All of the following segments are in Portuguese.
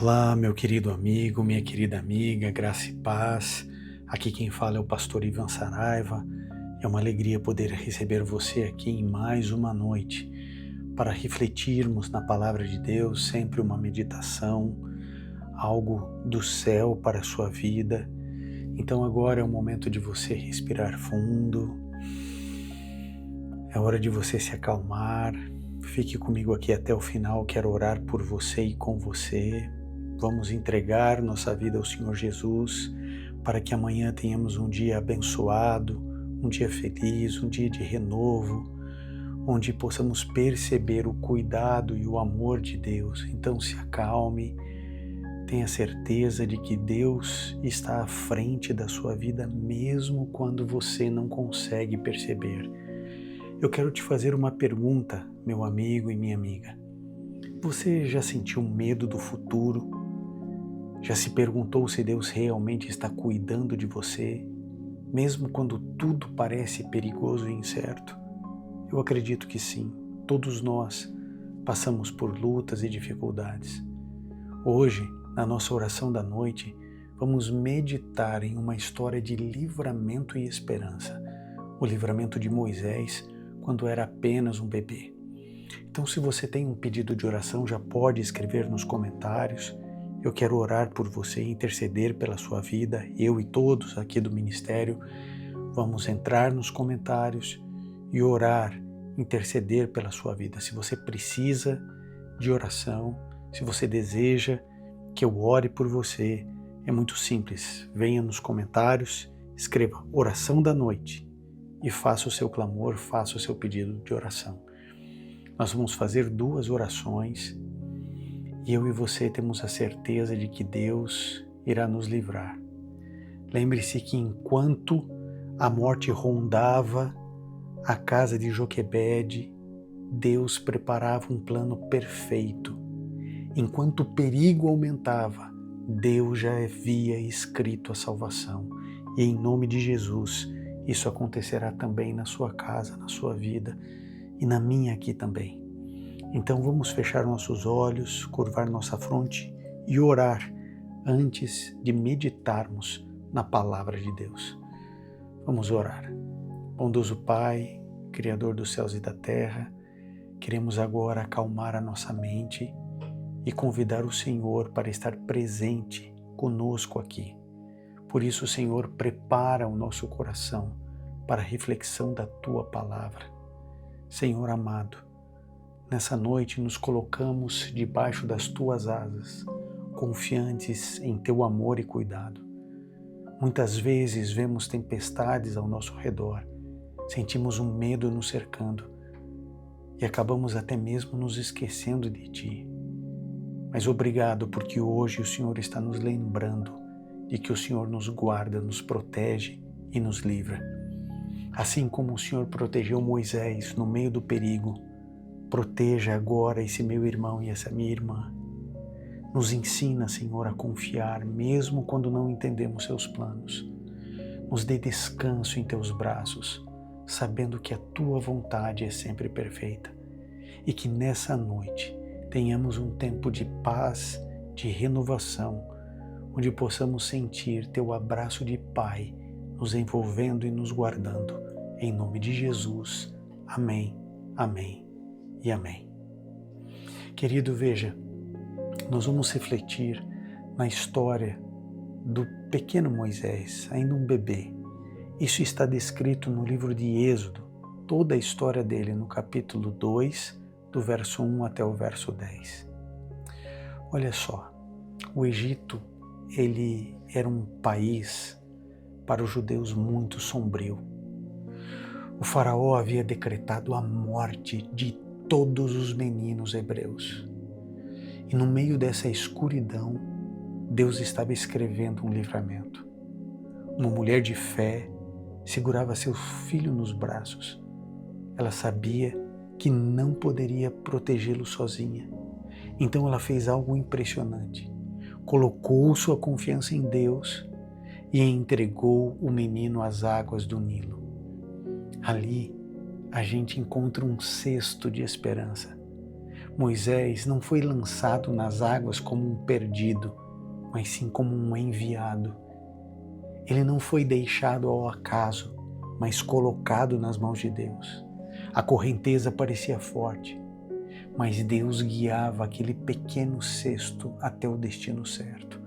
Olá, meu querido amigo, minha querida amiga, graça e paz. Aqui quem fala é o pastor Ivan Saraiva. É uma alegria poder receber você aqui em mais uma noite para refletirmos na palavra de Deus, sempre uma meditação, algo do céu para a sua vida. Então agora é o momento de você respirar fundo, é hora de você se acalmar. Fique comigo aqui até o final, quero orar por você e com você. Vamos entregar nossa vida ao Senhor Jesus para que amanhã tenhamos um dia abençoado, um dia feliz, um dia de renovo, onde possamos perceber o cuidado e o amor de Deus. Então se acalme, tenha certeza de que Deus está à frente da sua vida mesmo quando você não consegue perceber. Eu quero te fazer uma pergunta, meu amigo e minha amiga. Você já sentiu medo do futuro? Já se perguntou se Deus realmente está cuidando de você, mesmo quando tudo parece perigoso e incerto? Eu acredito que sim, todos nós passamos por lutas e dificuldades. Hoje, na nossa oração da noite, vamos meditar em uma história de livramento e esperança, o livramento de Moisés quando era apenas um bebê. Então, se você tem um pedido de oração, já pode escrever nos comentários. Eu quero orar por você, interceder pela sua vida. Eu e todos aqui do ministério vamos entrar nos comentários e orar, interceder pela sua vida. Se você precisa de oração, se você deseja que eu ore por você, é muito simples. Venha nos comentários, escreva oração da noite e faça o seu clamor, faça o seu pedido de oração. Nós vamos fazer 2 orações e eu e você temos a certeza de que Deus irá nos livrar. Lembre-se que enquanto a morte rondava a casa de Joquebede, Deus preparava um plano perfeito. Enquanto o perigo aumentava, Deus já havia escrito a salvação. E em nome de Jesus, isso acontecerá também na sua casa, na sua vida e na minha aqui também. Então vamos fechar nossos olhos, curvar nossa fronte e orar antes de meditarmos na palavra de Deus. Vamos orar. Bondoso Pai, Criador dos céus e da terra, queremos agora acalmar a nossa mente e convidar o Senhor para estar presente conosco aqui. Por isso, Senhor, prepara o nosso coração para a reflexão da Tua palavra. Senhor amado, nessa noite nos colocamos debaixo das Tuas asas, confiantes em Teu amor e cuidado. Muitas vezes vemos tempestades ao nosso redor, sentimos um medo nos cercando e acabamos até mesmo nos esquecendo de Ti. Mas obrigado porque hoje o Senhor está nos lembrando de que o Senhor nos guarda, nos protege e nos livra. Assim como o Senhor protegeu Moisés no meio do perigo, proteja agora esse meu irmão e essa minha irmã. Nos ensina, Senhor, a confiar mesmo quando não entendemos Seus planos. Nos dê descanso em Teus braços, sabendo que a Tua vontade é sempre perfeita. E que nessa noite tenhamos um tempo de paz, de renovação, onde possamos sentir Teu abraço de Pai nos envolvendo e nos guardando. Em nome de Jesus. Amém, amém e amém. Querido, veja, nós vamos refletir na história do pequeno Moisés, ainda um bebê. Isso está descrito no livro de Êxodo, toda a história dele no capítulo 2, do verso 1 até o verso 10. Olha só, o Egito, ele era um país para os judeus muito sombrio. O faraó havia decretado a morte de todos os meninos hebreus. E no meio dessa escuridão, Deus estava escrevendo um livramento. Uma mulher de fé segurava seu filho nos braços. Ela sabia que não poderia protegê-lo sozinha. Então ela fez algo impressionante. Colocou sua confiança em Deus e entregou o menino às águas do Nilo. Ali a gente encontra um cesto de esperança. Moisés não foi lançado nas águas como um perdido, mas sim como um enviado. Ele não foi deixado ao acaso, mas colocado nas mãos de Deus. A correnteza parecia forte, mas Deus guiava aquele pequeno cesto até o destino certo.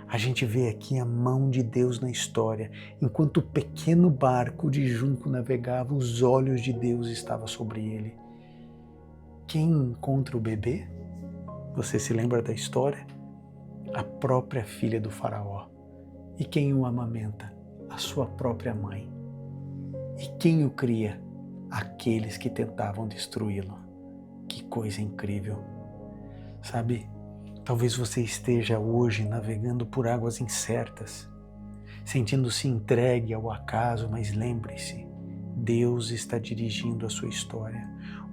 A gente vê aqui a mão de Deus na história. Enquanto o pequeno barco de junco navegava, os olhos de Deus estavam sobre ele. Quem encontra o bebê? Você se lembra da história? A própria filha do faraó. E quem o amamenta? A sua própria mãe. E quem o cria? Aqueles que tentavam destruí-lo. Que coisa incrível. Sabe, talvez você esteja hoje navegando por águas incertas, sentindo-se entregue ao acaso, mas lembre-se, Deus está dirigindo a sua história.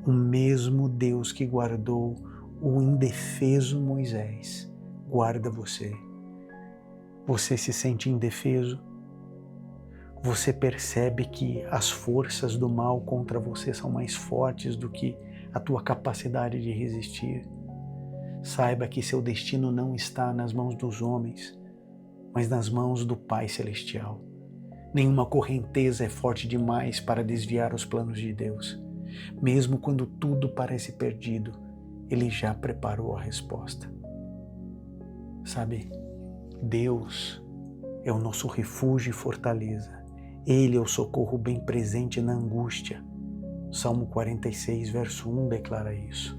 O mesmo Deus que guardou o indefeso Moisés, guarda você. Você se sente indefeso? Você percebe que as forças do mal contra você são mais fortes do que a tua capacidade de resistir? Saiba que seu destino não está nas mãos dos homens, mas nas mãos do Pai Celestial. Nenhuma correnteza é forte demais para desviar os planos de Deus. Mesmo quando tudo parece perdido, Ele já preparou a resposta. Sabe, Deus é o nosso refúgio e fortaleza. Ele é o socorro bem presente na angústia. Salmo 46, verso 1 declara isso.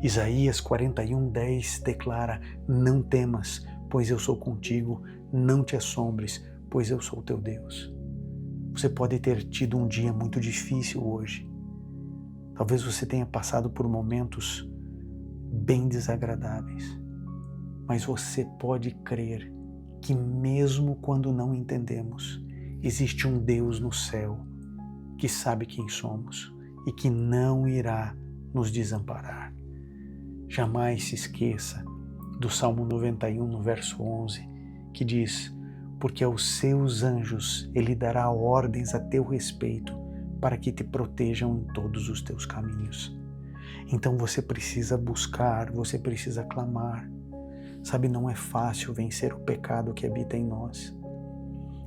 Isaías 41:10 declara: não temas, pois eu sou contigo, não te assombres, pois eu sou teu Deus. Você pode ter tido um dia muito difícil hoje. Talvez você tenha passado por momentos bem desagradáveis, mas você pode crer que mesmo quando não entendemos, existe um Deus no céu que sabe quem somos e que não irá nos desamparar. Jamais se esqueça do Salmo 91, no verso 11, que diz: porque aos seus anjos Ele dará ordens a teu respeito para que te protejam em todos os teus caminhos. Então você precisa buscar, você precisa clamar. Sabe, não é fácil vencer o pecado que habita em nós.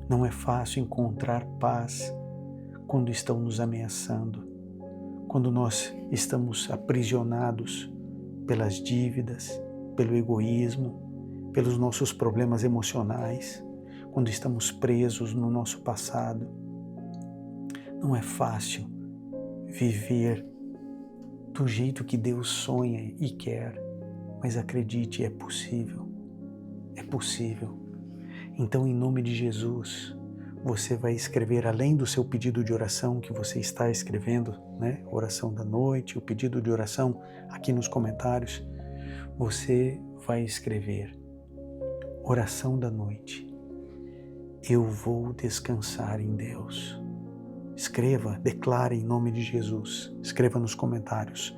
Não é fácil encontrar paz quando estão nos ameaçando, quando nós estamos aprisionados pelas dívidas, pelo egoísmo, pelos nossos problemas emocionais, quando estamos presos no nosso passado. Não é fácil viver do jeito que Deus sonha e quer, mas acredite, é possível. É possível. Então, em nome de Jesus, você vai escrever, além do seu pedido de oração que você está escrevendo, né? Oração da noite, o pedido de oração aqui nos comentários, você vai escrever: oração da noite. Eu vou descansar em Deus. Escreva, declare em nome de Jesus. Escreva nos comentários: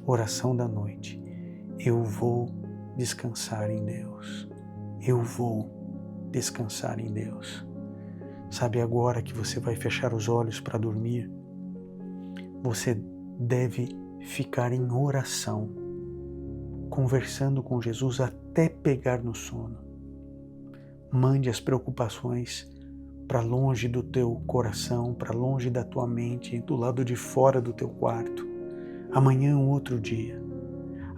oração da noite. Eu vou descansar em Deus. Eu vou descansar em Deus. Sabe, agora que você vai fechar os olhos para dormir, você deve ficar em oração, conversando com Jesus até pegar no sono. Mande as preocupações para longe do teu coração, para longe da tua mente, do lado de fora do teu quarto. Amanhã é um outro dia.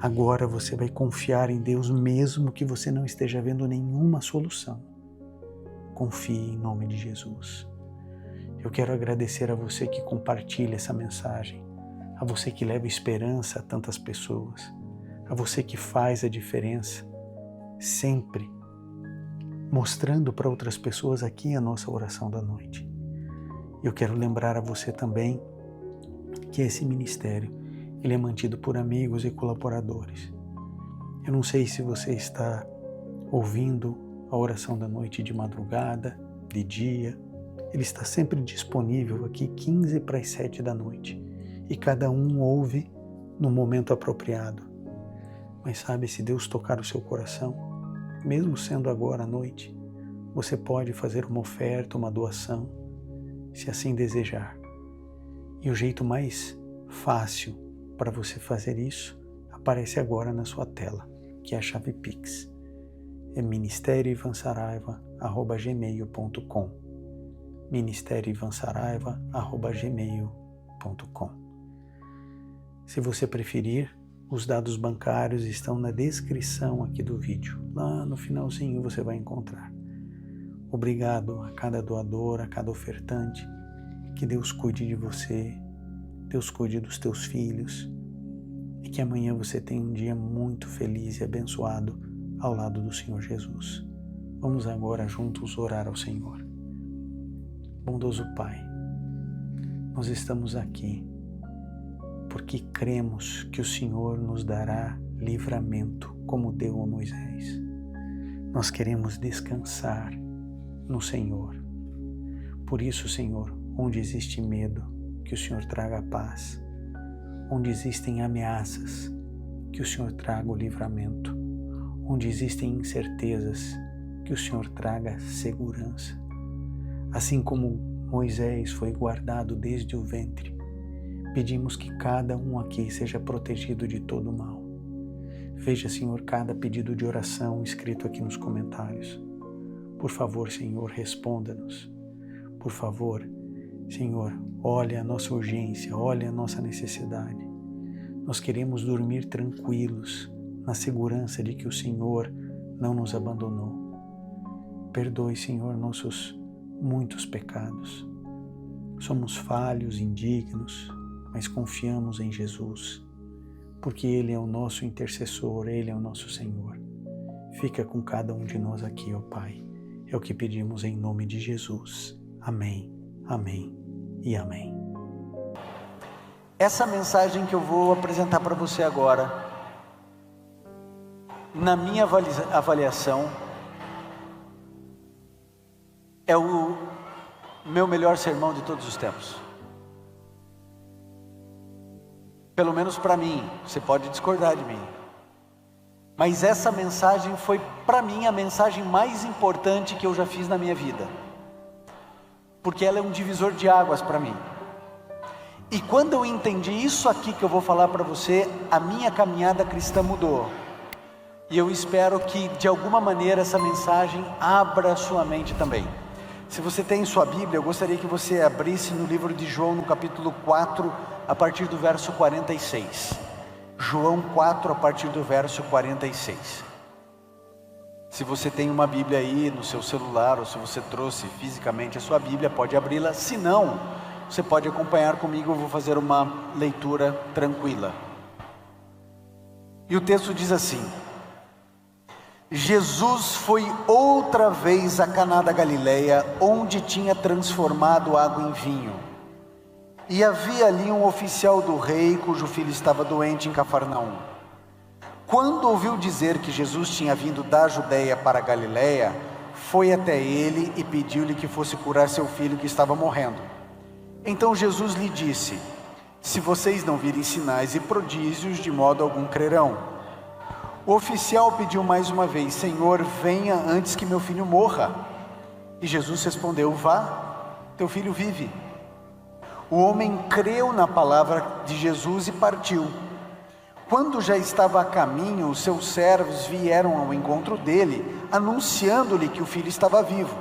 Agora você vai confiar em Deus mesmo que você não esteja vendo nenhuma solução. Confie em nome de Jesus. Eu quero agradecer a você que compartilha essa mensagem, a você que leva esperança a tantas pessoas, a você que faz a diferença, sempre mostrando para outras pessoas aqui a nossa oração da noite. Eu quero lembrar a você também que esse ministério, ele é mantido por amigos e colaboradores. Eu não sei se você está ouvindo a oração da noite de madrugada, de dia. Ele está sempre disponível aqui 15 para as 7 da noite. E cada um ouve no momento apropriado. Mas sabe, se Deus tocar o seu coração, mesmo sendo agora à noite, você pode fazer uma oferta, uma doação, se assim desejar. E o jeito mais fácil para você fazer isso aparece agora na sua tela, que é a chave Pix. É ministerioivansaraiva@gmail.com, ministerioivansaraiva@gmail.com. Se você preferir, os dados bancários estão na descrição aqui do vídeo. Lá no finalzinho você vai encontrar. Obrigado a cada doador, a cada ofertante. Que Deus cuide de você, Deus cuide dos teus filhos e que amanhã você tenha um dia muito feliz e abençoado ao lado do Senhor Jesus. Vamos agora juntos orar ao Senhor. Bondoso Pai, nós estamos aqui porque cremos que o Senhor nos dará livramento como deu a Moisés. Nós queremos descansar no Senhor. Por isso, Senhor, onde existe medo, que o Senhor traga paz. Onde existem ameaças, que o Senhor traga o livramento. Onde existem incertezas, que o Senhor traga segurança. Assim como Moisés foi guardado desde o ventre, pedimos que cada um aqui seja protegido de todo o mal. Veja, Senhor, cada pedido de oração escrito aqui nos comentários. Por favor, Senhor, responda-nos. Por favor, Senhor, olha a nossa urgência, olha a nossa necessidade. Nós queremos dormir tranquilos, na segurança de que o Senhor não nos abandonou. Perdoe, Senhor, nossos muitos pecados. Somos falhos, indignos, mas confiamos em Jesus, porque Ele é o nosso intercessor, Ele é o nosso Senhor. Fica com cada um de nós aqui, ó Pai. É o que pedimos em nome de Jesus. Amém, amém e amém. Essa mensagem que eu vou apresentar para você agora, na minha avaliação, é o meu melhor sermão de todos os tempos. Pelo menos para mim, você pode discordar de mim. Mas essa mensagem foi, para mim, a mensagem mais importante que eu já fiz na minha vida. Porque ela é um divisor de águas para mim. E quando eu entendi isso aqui que eu vou falar para você, a minha caminhada cristã mudou. E eu espero que, de alguma maneira, essa mensagem abra a sua mente também. Se você tem sua Bíblia, eu gostaria que você abrisse no livro de João, no capítulo 4, a partir do verso 46. João 4, a partir do verso 46. Se você tem uma Bíblia aí no seu celular, ou se você trouxe fisicamente a sua Bíblia, pode abri-la. Se não, você pode acompanhar comigo, eu vou fazer uma leitura tranquila. E o texto diz assim: Jesus foi outra vez a Caná da Galileia, onde tinha transformado água em vinho. E havia ali um oficial do rei, cujo filho estava doente em Cafarnaum. Quando ouviu dizer que Jesus tinha vindo da Judeia para a Galileia, foi até ele e pediu-lhe que fosse curar seu filho que estava morrendo. Então Jesus lhe disse: se vocês não virem sinais e prodígios, de modo algum crerão. O oficial pediu mais uma vez: Senhor, venha antes que meu filho morra. E Jesus respondeu: vá, teu filho vive. O homem creu na palavra de Jesus e partiu. Quando já estava a caminho, os seus servos vieram ao encontro dele, anunciando-lhe que o filho estava vivo.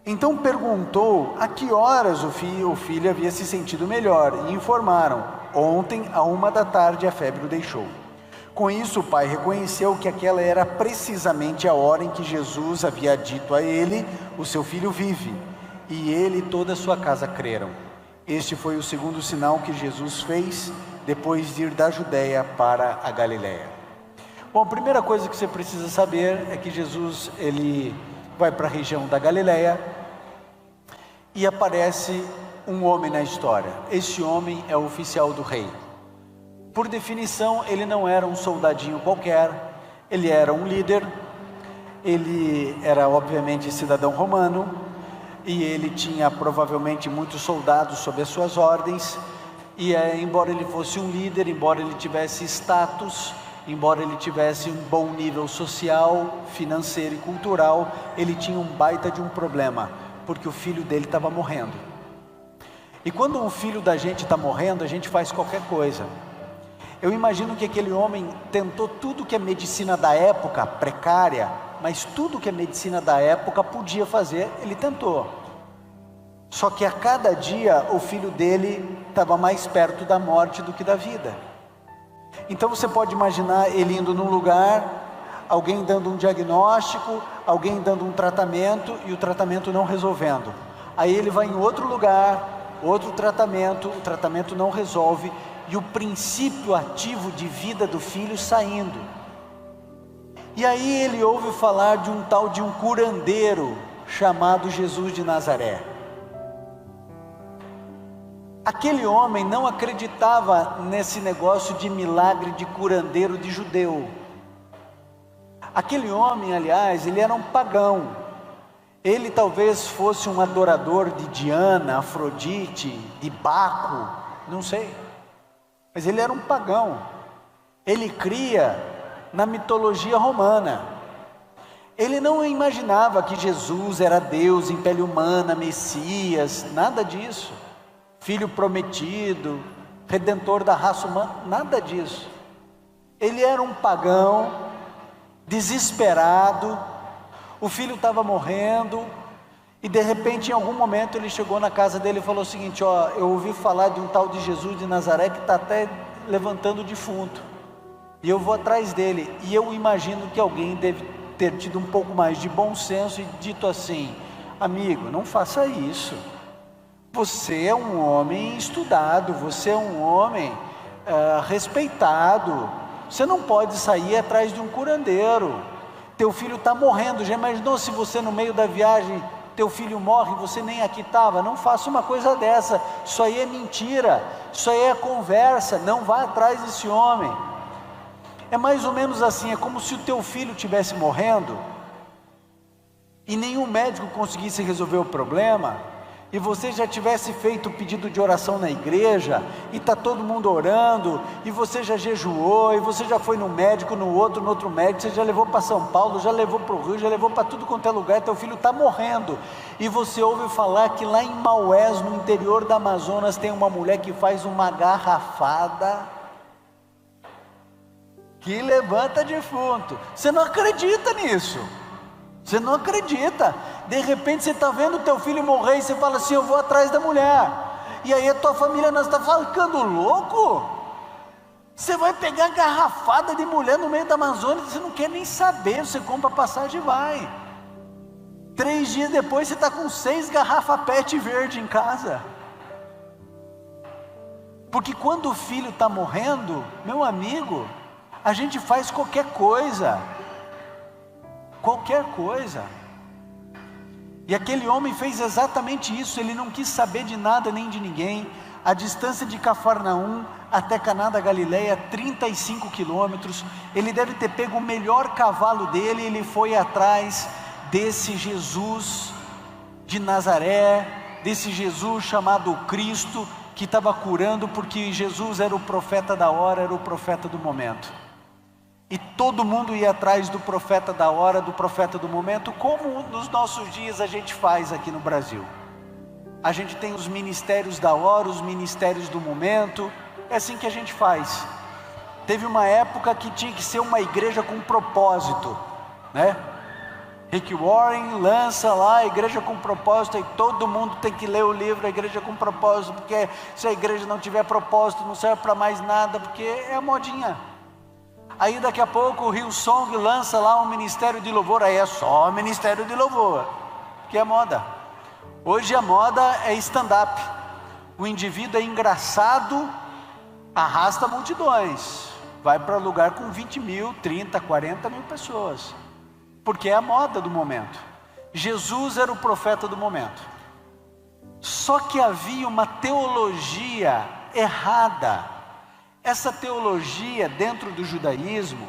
Então perguntou a que horas o filho havia se sentido melhor, e informaram: ontem, à 1h a febre o deixou. Com isso, o pai reconheceu que aquela era precisamente a hora em que Jesus havia dito a ele: o seu filho vive. E ele e toda a sua casa creram. Este foi o segundo sinal que Jesus fez depois de ir da Judeia para a Galileia. Bom, a primeira coisa que você precisa saber é que Jesus, ele vai para a região da Galileia e aparece um homem na história. Esse homem é o oficial do rei. Por definição, ele não era um soldadinho qualquer, ele era um líder, ele era obviamente cidadão romano, e ele tinha provavelmente muitos soldados sob as suas ordens, e embora ele fosse um líder, embora ele tivesse status, embora ele tivesse um bom nível social, financeiro e cultural, ele tinha um baita de um problema, porque o filho dele estava morrendo. E quando um filho da gente está morrendo, a gente faz qualquer coisa. Eu imagino que aquele homem tentou tudo que a medicina da época, precária, mas tudo que a medicina da época podia fazer, ele tentou. Só que a cada dia o filho dele estava mais perto da morte do que da vida. Então você pode imaginar ele indo num lugar, alguém dando um diagnóstico, alguém dando um tratamento e o tratamento não resolvendo. Aí ele vai em outro lugar, outro tratamento, o tratamento não resolve e o princípio ativo de vida do filho saindo. E aí ele ouve falar de um tal de um curandeiro chamado Jesus de Nazaré. Aquele homem não acreditava nesse negócio de milagre de curandeiro de judeu. Aquele homem, aliás, ele era um pagão. Ele talvez fosse um adorador de Diana, Afrodite, de Baco, não sei. Mas ele era um pagão. Ele cria na mitologia romana. Ele não imaginava que Jesus era Deus em pele humana, Messias, nada disso. Filho prometido, redentor da raça humana, nada disso. Ele era um pagão, desesperado, o filho estava morrendo, e de repente em algum momento ele chegou na casa dele e falou o seguinte: ó, eu ouvi falar de um tal de Jesus de Nazaré que está até levantando o defunto, e eu vou atrás dele. E eu imagino que alguém deve ter tido um pouco mais de bom senso e dito assim: amigo, não faça isso, você é um homem estudado, você é um homem respeitado, você não pode sair atrás de um curandeiro, teu filho está morrendo. Já imaginou se você no meio da viagem, teu filho morre e você nem aqui estava? Não faça uma coisa dessa, isso aí é mentira, isso aí é conversa, não vá atrás desse homem. É mais ou menos assim, é como se o teu filho estivesse morrendo, e nenhum médico conseguisse resolver o problema, e você já tivesse feito o pedido de oração na igreja, e está todo mundo orando, e você já jejuou, e você já foi no médico, no outro médico, você já levou para São Paulo, já levou para o Rio, já levou para tudo quanto é lugar, e teu filho está morrendo, e você ouve falar que lá em Maués, no interior da Amazonas, tem uma mulher que faz uma garrafada, que levanta defunto. Você não acredita nisso, você não acredita. De repente você está vendo o teu filho morrer e você fala assim: eu vou atrás da mulher. E aí a tua família, nós está ficando louco? Você vai pegar garrafada de mulher no meio da Amazônia, você não quer nem saber, você compra passagem e vai. 3 dias depois você está com 6 garrafas PET verde em casa. Porque quando o filho está morrendo, meu amigo, a gente faz qualquer coisa. Qualquer coisa. E aquele homem fez exatamente isso. Ele não quis saber de nada nem de ninguém. A distância de Cafarnaum até Caná da Galileia, 35 quilômetros. Ele deve ter pego o melhor cavalo dele, ele foi atrás desse Jesus de Nazaré, desse Jesus chamado Cristo, que estava curando, porque Jesus era o profeta da hora, era o profeta do momento. E todo mundo ia atrás do profeta da hora, do profeta do momento, como nos nossos dias a gente faz aqui no Brasil. A gente tem os ministérios da hora, os ministérios do momento, é assim que a gente faz. Teve uma época que tinha que ser uma igreja com propósito, né? Rick Warren lança lá a igreja com propósito, e todo mundo tem que ler o livro A Igreja com Propósito, porque se a igreja não tiver propósito, não serve para mais nada, porque é a modinha. Aí daqui a pouco o Hillsong lança lá um ministério de louvor, aí é só ministério de louvor, que é moda. Hoje a moda é stand-up, o indivíduo é engraçado, arrasta multidões, vai para lugar com 20 mil, 30, 40 mil pessoas, porque é a moda do momento. Jesus era o profeta do momento, só que havia uma teologia errada. Essa teologia dentro do judaísmo,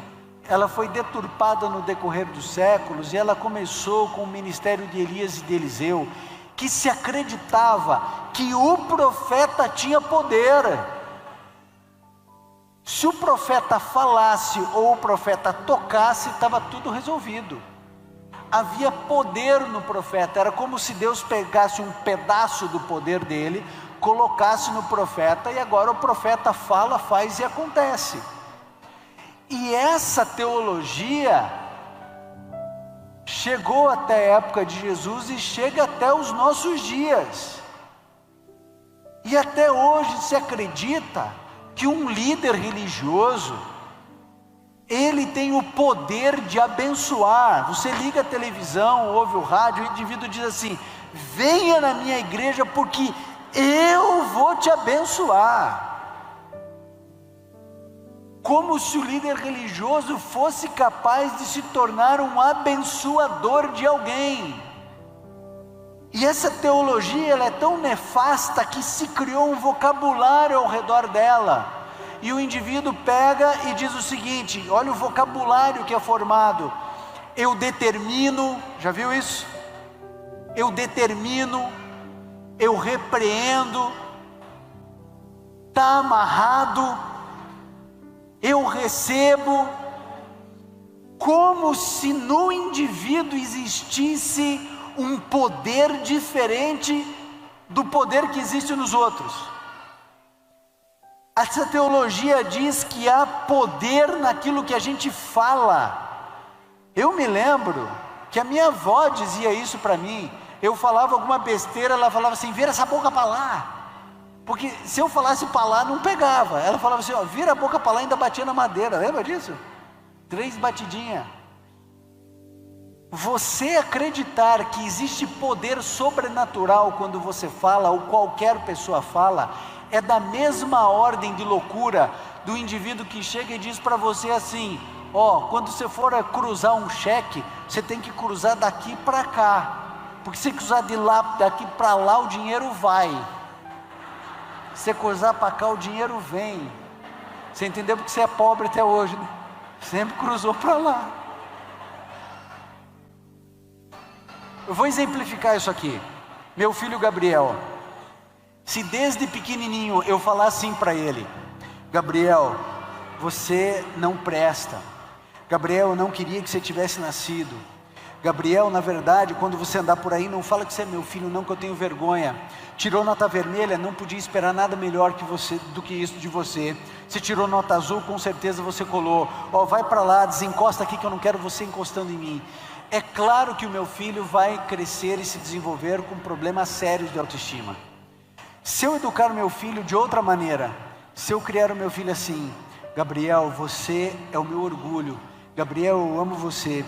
ela foi deturpada no decorrer dos séculos, e ela começou com o ministério de Elias e de Eliseu, que se acreditava que o profeta tinha poder. Se o profeta falasse ou o profeta tocasse, estava tudo resolvido. Havia poder no profeta, era como se Deus pegasse um pedaço do poder dele, colocasse no profeta, e agora o profeta fala, faz e acontece. E essa teologia chegou até a época de Jesus e chega até os nossos dias. E até hoje se acredita que um líder religioso, ele tem o poder de abençoar. Você liga a televisão, ouve o rádio, o indivíduo diz assim: venha na minha igreja porque eu vou te abençoar. Como se o líder religioso fosse capaz de se tornar um abençoador de alguém. E essa teologia, ela é tão nefasta que se criou um vocabulário ao redor dela. E o indivíduo pega e diz o seguinte: olha o vocabulário que é formado. Eu determino, já viu isso? Eu determino, eu repreendo, está amarrado, eu recebo, como se no indivíduo existisse um poder diferente do poder que existe nos outros. Essa teologia diz que há poder naquilo que a gente fala. Eu me lembro que a minha avó dizia isso para mim. Eu falava alguma besteira, ela falava assim: vira essa boca para lá. Porque se eu falasse para lá, não pegava. Ela falava assim: ó, vira a boca para lá, ainda batia na madeira. Lembra disso? 3 batidinhas. Você acreditar que existe poder sobrenatural quando você fala, ou qualquer pessoa fala, é da mesma ordem de loucura do indivíduo que chega e diz para você assim: ó, quando você for cruzar um cheque, você tem que cruzar daqui para cá, porque se cruzar de lá, daqui para lá, o dinheiro vai. Se você cruzar para cá, o dinheiro vem. Você entendeu? Porque você é pobre até hoje, né? Sempre cruzou para lá. Eu vou exemplificar isso aqui. Meu filho Gabriel, se desde pequenininho eu falar assim para ele: Gabriel, você não presta. Gabriel, eu não queria que você tivesse nascido. Gabriel, na verdade, quando você andar por aí, não fala que você é meu filho não, que eu tenho vergonha. Tirou nota vermelha, não podia esperar nada melhor que você, do que isso de você. Se tirou nota azul, com certeza você colou. Ó, vai para lá, desencosta aqui que eu não quero você encostando em mim. É claro que o meu filho vai crescer e se desenvolver com problemas sérios de autoestima. Se eu educar o meu filho de outra maneira, se eu criar o meu filho assim: Gabriel, você é o meu orgulho. Gabriel, eu amo você.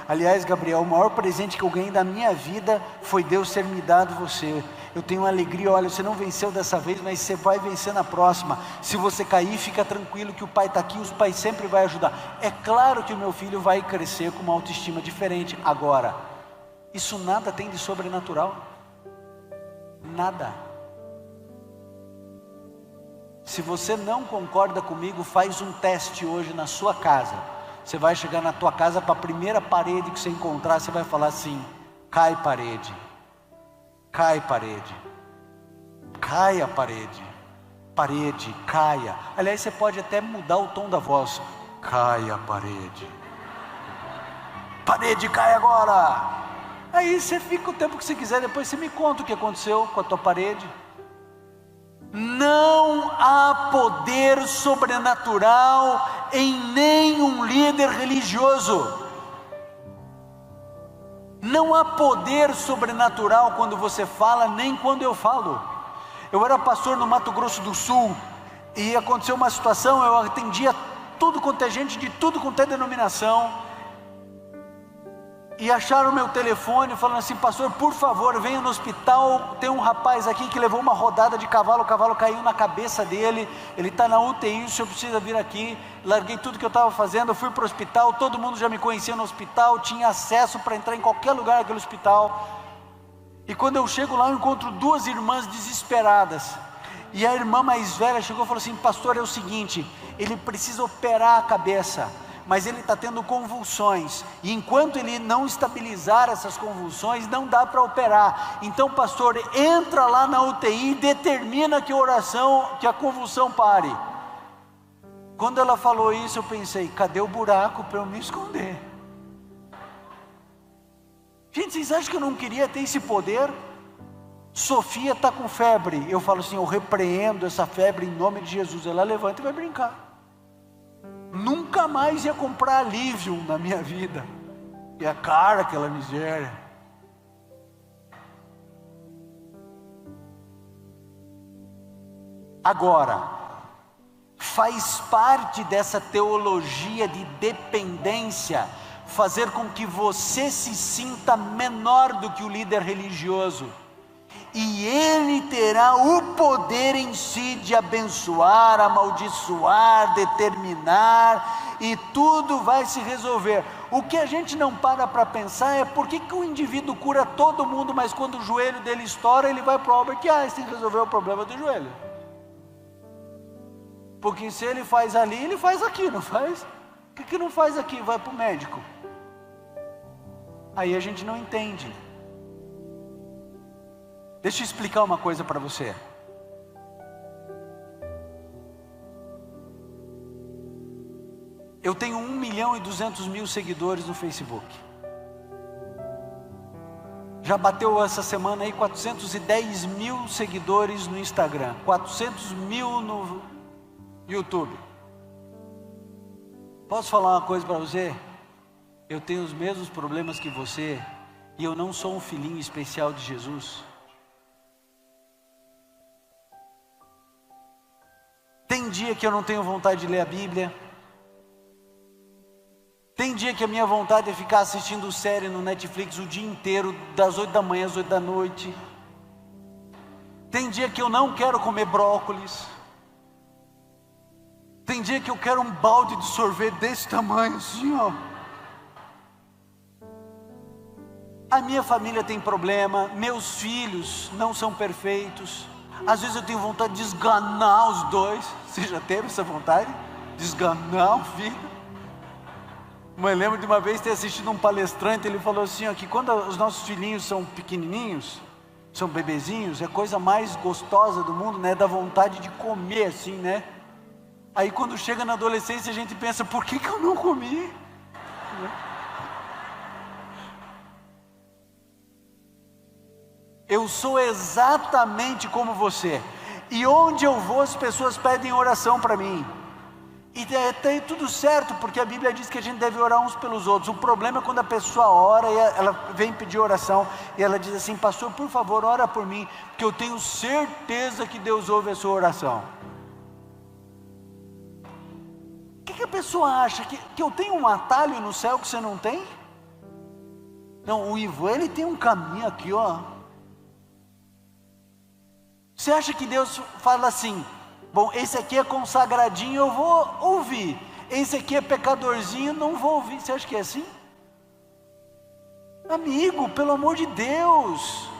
Aliás, Gabriel, o maior presente que eu ganhei da minha vida foi Deus ter me dado você. Eu tenho alegria, olha, você não venceu dessa vez, mas você vai vencer na próxima. Se você cair, fica tranquilo que o pai está aqui, os pais sempre vão ajudar. É claro que o meu filho vai crescer com uma autoestima diferente. Agora, isso nada tem de sobrenatural. Nada. Se você não concorda comigo, faz um teste hoje na sua casa. Você vai chegar na tua casa, para a primeira parede que você encontrar, você vai falar assim: cai parede, cai parede, cai a parede, parede, caia. Aliás, você pode até mudar o tom da voz: cai a parede, parede, cai agora. Aí você fica o tempo que você quiser, depois você me conta o que aconteceu com a tua parede. Não há poder sobrenatural em nenhum líder religioso. Não há poder sobrenatural quando você fala, nem quando eu falo. Eu era pastor no Mato Grosso do Sul, e aconteceu uma situação, eu atendia tudo quanto é gente, de tudo quanto é denominação, e acharam meu telefone, falando assim: pastor, por favor, venha no hospital, tem um rapaz aqui que levou uma rodada de cavalo, o cavalo caiu na cabeça dele, ele está na UTI, o senhor precisa vir aqui. Larguei tudo que eu estava fazendo, eu fui para o hospital, todo mundo já me conhecia no hospital, tinha acesso para entrar em qualquer lugar daquele hospital. E quando eu chego lá, eu encontro 2 irmãs desesperadas, e a irmã mais velha chegou e falou assim: pastor, é o seguinte, ele precisa operar a cabeça, mas ele está tendo convulsões, e enquanto ele não estabilizar essas convulsões, não dá para operar. Então, pastor, entra lá na UTI e determina que a convulsão pare. Quando ela falou isso, eu pensei: cadê o buraco para eu me esconder? Gente, vocês acham que eu não queria ter esse poder? Sofia está com febre, eu falo assim, eu repreendo essa febre em nome de Jesus. Ela levanta e vai brincar. Nunca mais ia comprar alívio na minha vida. E a cara, aquela miséria. Agora, faz parte dessa teologia de dependência fazer com que você se sinta menor do que o líder religioso, e ele terá o poder em si de abençoar, amaldiçoar, determinar, e tudo vai se resolver. O que a gente não para pensar é por que o indivíduo cura todo mundo, mas quando o joelho dele estoura, ele vai para o Albert Einstein resolver o problema do joelho. Porque se ele faz ali, ele faz aqui, não faz? Por que não faz aqui? Vai para o médico. Aí a gente não entende. Deixa eu explicar uma coisa para você. Eu tenho 1.200.000 seguidores no Facebook. Já bateu essa semana aí 410 mil seguidores no Instagram, 400 mil no YouTube. Posso falar uma coisa para você? Eu tenho os mesmos problemas que você, e eu não sou um filhinho especial de Jesus. Tem dia que eu não tenho vontade de ler a Bíblia. Tem dia que a minha vontade é ficar assistindo série no Netflix o dia inteiro, das 8 da manhã às 8 da noite. Tem dia que eu não quero comer brócolis. Tem dia que eu quero um balde de sorvete desse tamanho assim, ó. A minha família tem problema, meus filhos não são perfeitos. Às vezes eu tenho vontade de esganar os dois. Você já teve essa vontade? De esganar o filho? Mas lembro de uma vez ter assistido um palestrante, ele falou assim, ó, que quando os nossos filhinhos são pequenininhos, são bebezinhos, é a coisa mais gostosa do mundo, né? Da vontade de comer assim, né? Aí quando chega na adolescência a gente pensa, por que eu não comi? Eu sou exatamente como você, e onde eu vou as pessoas pedem oração para mim, e tem tudo certo, porque a Bíblia diz que a gente deve orar uns pelos outros. O problema é quando a pessoa ora, e ela vem pedir oração, e ela diz assim, pastor, por favor, ora por mim, porque eu tenho certeza que Deus ouve a sua oração. O que a pessoa acha? Que eu tenho um atalho no céu que você não tem? Não, o Ivan, ele tem um caminho aqui, ó. Você acha que Deus fala assim, bom, esse aqui é consagradinho, eu vou ouvir. Esse aqui é pecadorzinho, não vou ouvir. Você acha que é assim? Amigo, pelo amor de Deus,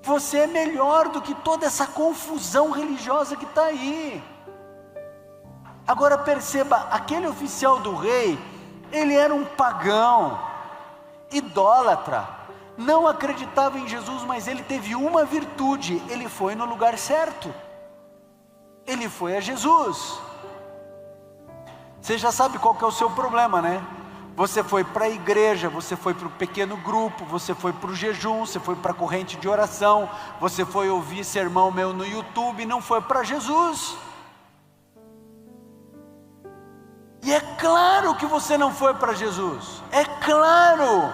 você é melhor do que toda essa confusão religiosa que está aí. Agora perceba, aquele oficial do rei, ele era um pagão, idólatra, não acreditava em Jesus, mas ele teve uma virtude, ele foi no lugar certo, ele foi a Jesus. Você já sabe qual que é o seu problema, né? Você foi para a igreja, você foi para o pequeno grupo, você foi para o jejum, você foi para a corrente de oração, você foi ouvir sermão meu no YouTube, não foi para Jesus. E é claro que você não foi para Jesus, é claro.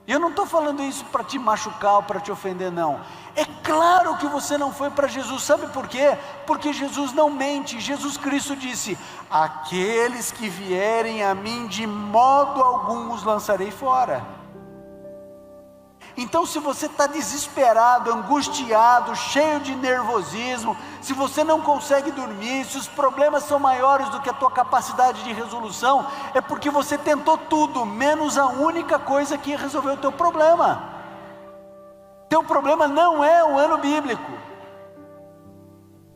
E eu não estou falando isso para te machucar ou para te ofender, não. É claro que você não foi para Jesus, sabe por quê? Porque Jesus não mente. Jesus Cristo disse, aqueles que vierem a mim, de modo algum os lançarei fora. Então se você está desesperado, angustiado, cheio de nervosismo, se você não consegue dormir, se os problemas são maiores do que a tua capacidade de resolução, é porque você tentou tudo, menos a única coisa que ia resolver o teu problema. Teu problema não é o ano bíblico.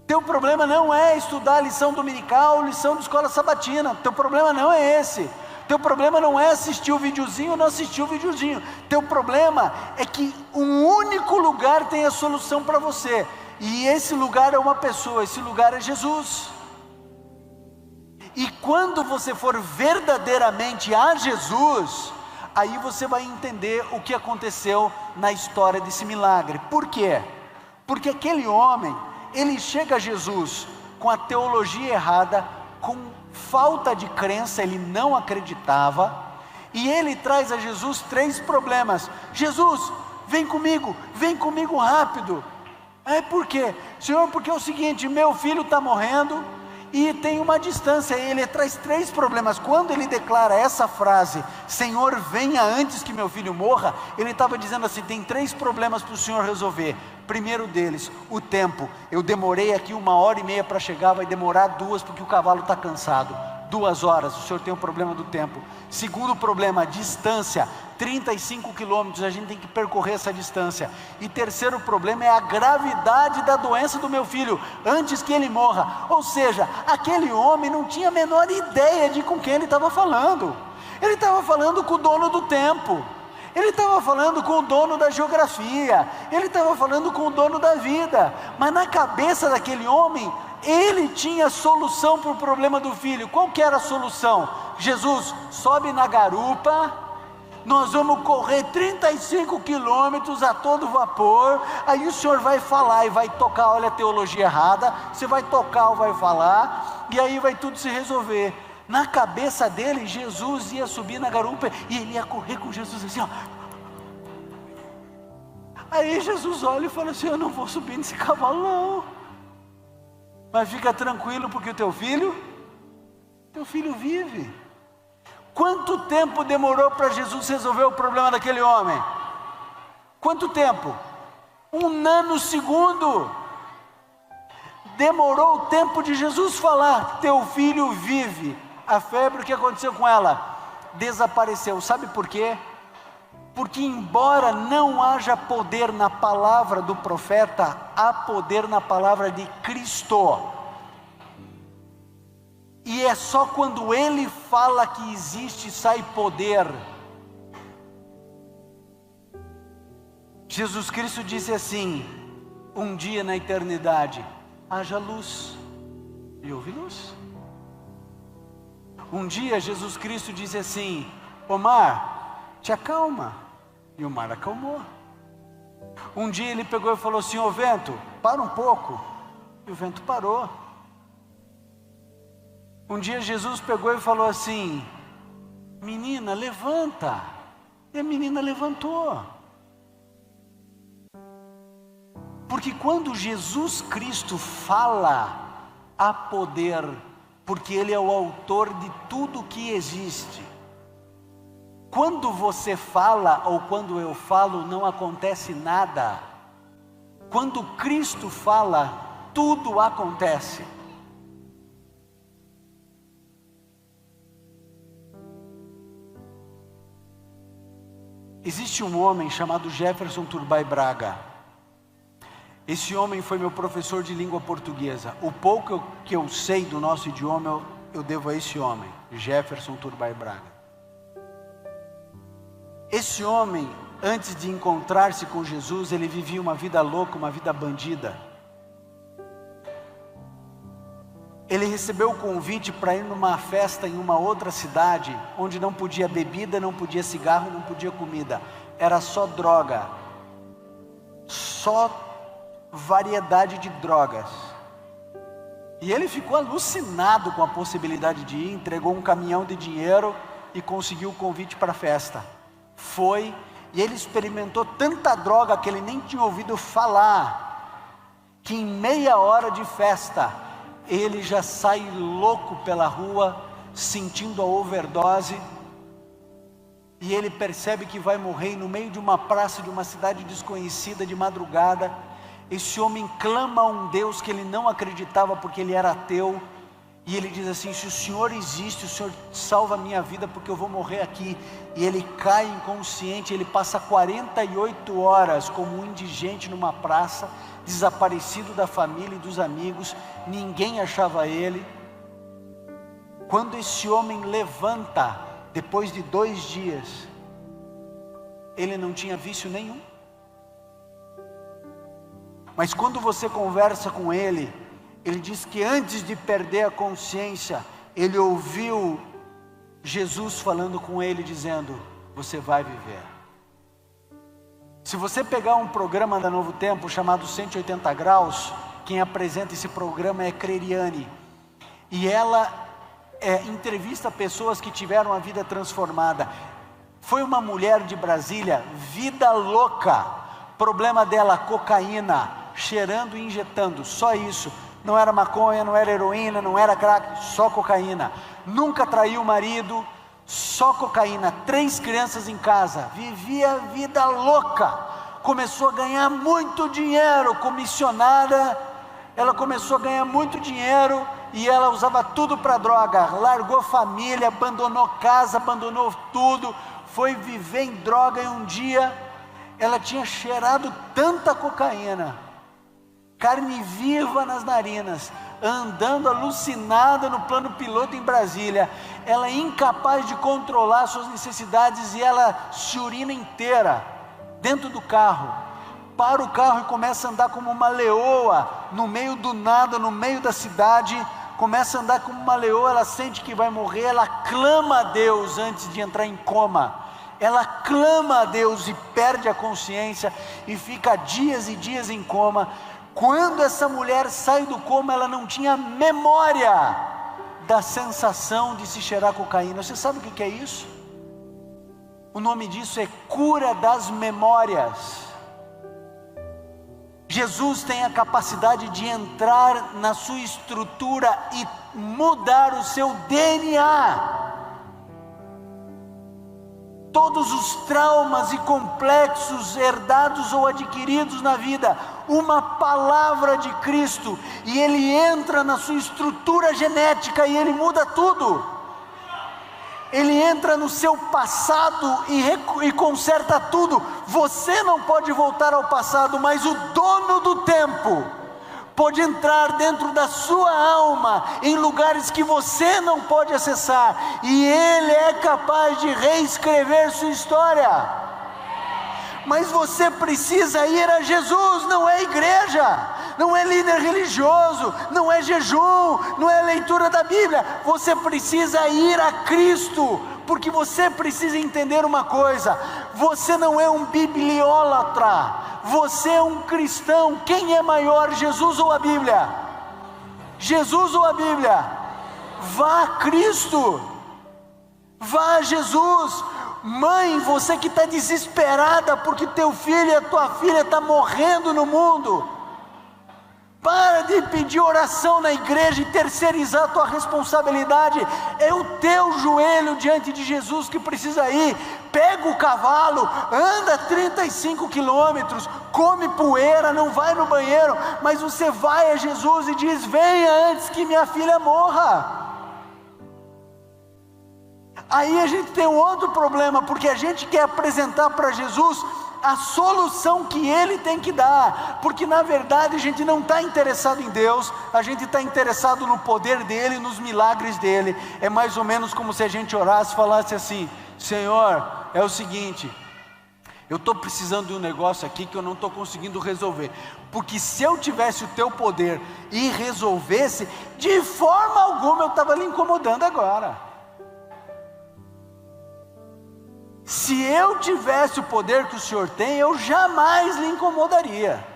Teu problema não é estudar a lição dominical, lição de escola sabatina. Teu problema não é esse. Teu problema não é assistir o videozinho ou não assistir o videozinho. Teu problema é que um único lugar tem a solução para você. E esse lugar é uma pessoa, esse lugar é Jesus. E quando você for verdadeiramente a Jesus, aí você vai entender o que aconteceu na história desse milagre. Por quê? Porque aquele homem, ele chega a Jesus com a teologia errada, com falta de crença, ele não acreditava, e ele traz a Jesus 3 problemas. Jesus, vem comigo rápido. Por quê? Senhor, porque é o seguinte, meu filho está morrendo, e tem uma distância. Ele traz 3 problemas. Quando ele declara essa frase, Senhor, venha antes que meu filho morra, ele estava dizendo assim, tem 3 problemas para o Senhor resolver. Primeiro deles, o tempo. Eu demorei aqui 1h30 para chegar, vai demorar 2 porque o cavalo está cansado. 2 horas, o Senhor tem um problema do tempo. Segundo problema, distância, 35 quilômetros, a gente tem que percorrer essa distância. E terceiro problema é a gravidade da doença do meu filho, antes que ele morra. Ou seja, aquele homem não tinha a menor ideia de com quem ele estava falando. Ele estava falando com o dono do tempo, ele estava falando com o dono da geografia, ele estava falando com o dono da vida. Mas na cabeça daquele homem, ele tinha solução para o problema do filho. Qual que era a solução? Jesus, sobe na garupa, nós vamos correr 35 quilômetros a todo vapor, aí o Senhor vai falar e vai tocar, olha a teologia errada, você vai tocar ou vai falar, e aí vai tudo se resolver. Na cabeça dele, Jesus ia subir na garupa, e ele ia correr com Jesus assim, ó. Aí Jesus olha e fala assim, eu não vou subir nesse cavalo não, mas fica tranquilo, porque o teu filho vive. Quanto tempo demorou para Jesus resolver o problema daquele homem? Quanto tempo? 1 nanosegundo. Demorou o tempo de Jesus falar, teu filho vive. A febre, o que aconteceu com ela? Desapareceu. Sabe por quê? Porque embora não haja poder na palavra do profeta, há poder na palavra de Cristo. E é só quando ele fala que existe, sai poder. Jesus Cristo disse assim, um dia na eternidade, haja luz, e houve luz. Um dia Jesus Cristo disse assim, o mar, te acalma, e o mar acalmou. Um dia ele pegou e falou assim, ô vento, para um pouco, e o vento parou. Um dia Jesus pegou e falou assim, menina, levanta, e a menina levantou. Porque quando Jesus Cristo fala, há poder, porque Ele é o autor de tudo que existe. Quando você fala, ou quando eu falo, não acontece nada. Quando Cristo fala, tudo acontece. Existe um homem chamado Jefferson Turbay Braga. Esse homem foi meu professor de língua portuguesa. O pouco que eu sei do nosso idioma, eu devo a esse homem, Jefferson Turbay Braga. Esse homem, antes de encontrar-se com Jesus, ele vivia uma vida louca, uma vida bandida. Ele recebeu o convite para ir numa festa em uma outra cidade, onde não podia bebida, não podia cigarro, não podia comida. Era só droga. Só variedade de drogas. E ele ficou alucinado com a possibilidade de ir, entregou um caminhão de dinheiro e conseguiu o convite para a festa. Foi, e ele experimentou tanta droga que ele nem tinha ouvido falar, que em meia hora de festa, ele já sai louco pela rua, sentindo a overdose, e ele percebe que vai morrer no meio de uma praça de uma cidade desconhecida de madrugada. Esse homem clama a um Deus que ele não acreditava porque ele era ateu, e ele diz assim, se o Senhor existe, o Senhor salva a minha vida porque eu vou morrer aqui. E ele cai inconsciente, ele passa 48 horas como um indigente numa praça, desaparecido da família e dos amigos, ninguém achava ele. Quando esse homem levanta, depois de 2 dias, ele não tinha vício nenhum. Mas quando você conversa com ele, ele diz que antes de perder a consciência, ele ouviu Jesus falando com ele, dizendo, você vai viver. Se você pegar um programa da Novo Tempo chamado 180 Graus, quem apresenta esse programa é Creriane, e ela entrevista pessoas que tiveram a vida transformada. Foi uma mulher de Brasília, vida louca, problema dela, cocaína, cheirando e injetando, só isso. Não era maconha, não era heroína, não era crack, só cocaína. Nunca traiu o marido, só cocaína. 3 crianças em casa, vivia a vida louca. Começou a ganhar muito dinheiro, comissionada. Ela começou a ganhar muito dinheiro e ela usava tudo para droga. Largou família, abandonou casa, abandonou tudo, foi viver em droga. E um dia ela tinha cheirado tanta cocaína, carne viva nas narinas, andando alucinada no plano piloto em Brasília. Ela é incapaz de controlar suas necessidades e ela se urina inteira dentro do carro. Para o carro e começa a andar como uma leoa no meio do nada, no meio da cidade. Começa a andar como uma leoa. Ela sente que vai morrer, ela clama a Deus antes de entrar em coma. Ela clama a Deus e perde a consciência e fica dias e dias em coma. Quando essa mulher sai do coma, ela não tinha memória da sensação de se cheirar cocaína. Você sabe o que é isso? O nome disso é cura das memórias. Jesus tem a capacidade de entrar na sua estrutura e mudar o seu DNA. Todos os traumas e complexos herdados ou adquiridos na vida, uma palavra de Cristo, e Ele entra na sua estrutura genética e Ele muda tudo. Ele entra no seu passado e conserta tudo. Você não pode voltar ao passado, mas o dono do tempo pode entrar dentro da sua alma, em lugares que você não pode acessar, e Ele é capaz de reescrever sua história. Mas você precisa ir a Jesus, não é igreja, não é líder religioso, não é jejum, não é leitura da Bíblia. Você precisa ir a Cristo, porque você precisa entender uma coisa: você não é um bibliólatra, você é um cristão. Quem é maior, Jesus ou a Bíblia? Jesus ou a Bíblia? Vá a Cristo, vá a Jesus. Mãe, você que está desesperada porque teu filho e a tua filha estão morrendo no mundo, para de pedir oração na igreja e terceirizar a tua responsabilidade. É o teu joelho diante de Jesus que precisa ir. Pega o cavalo, anda 35 quilômetros, come poeira, não vai no banheiro, mas você vai a Jesus e diz: venha antes que minha filha morra. Aí a gente tem um outro problema, porque a gente quer apresentar para Jesus a solução que Ele tem que dar, porque na verdade a gente não está interessado em Deus, a gente está interessado no poder dEle, nos milagres dEle. É mais ou menos como se a gente orasse e falasse assim: Senhor, é o seguinte, eu estou precisando de um negócio aqui que eu não estou conseguindo resolver, porque se eu tivesse o teu poder e resolvesse, de forma alguma eu estava lhe incomodando agora. Se eu tivesse o poder que o Senhor tem, eu jamais lhe incomodaria.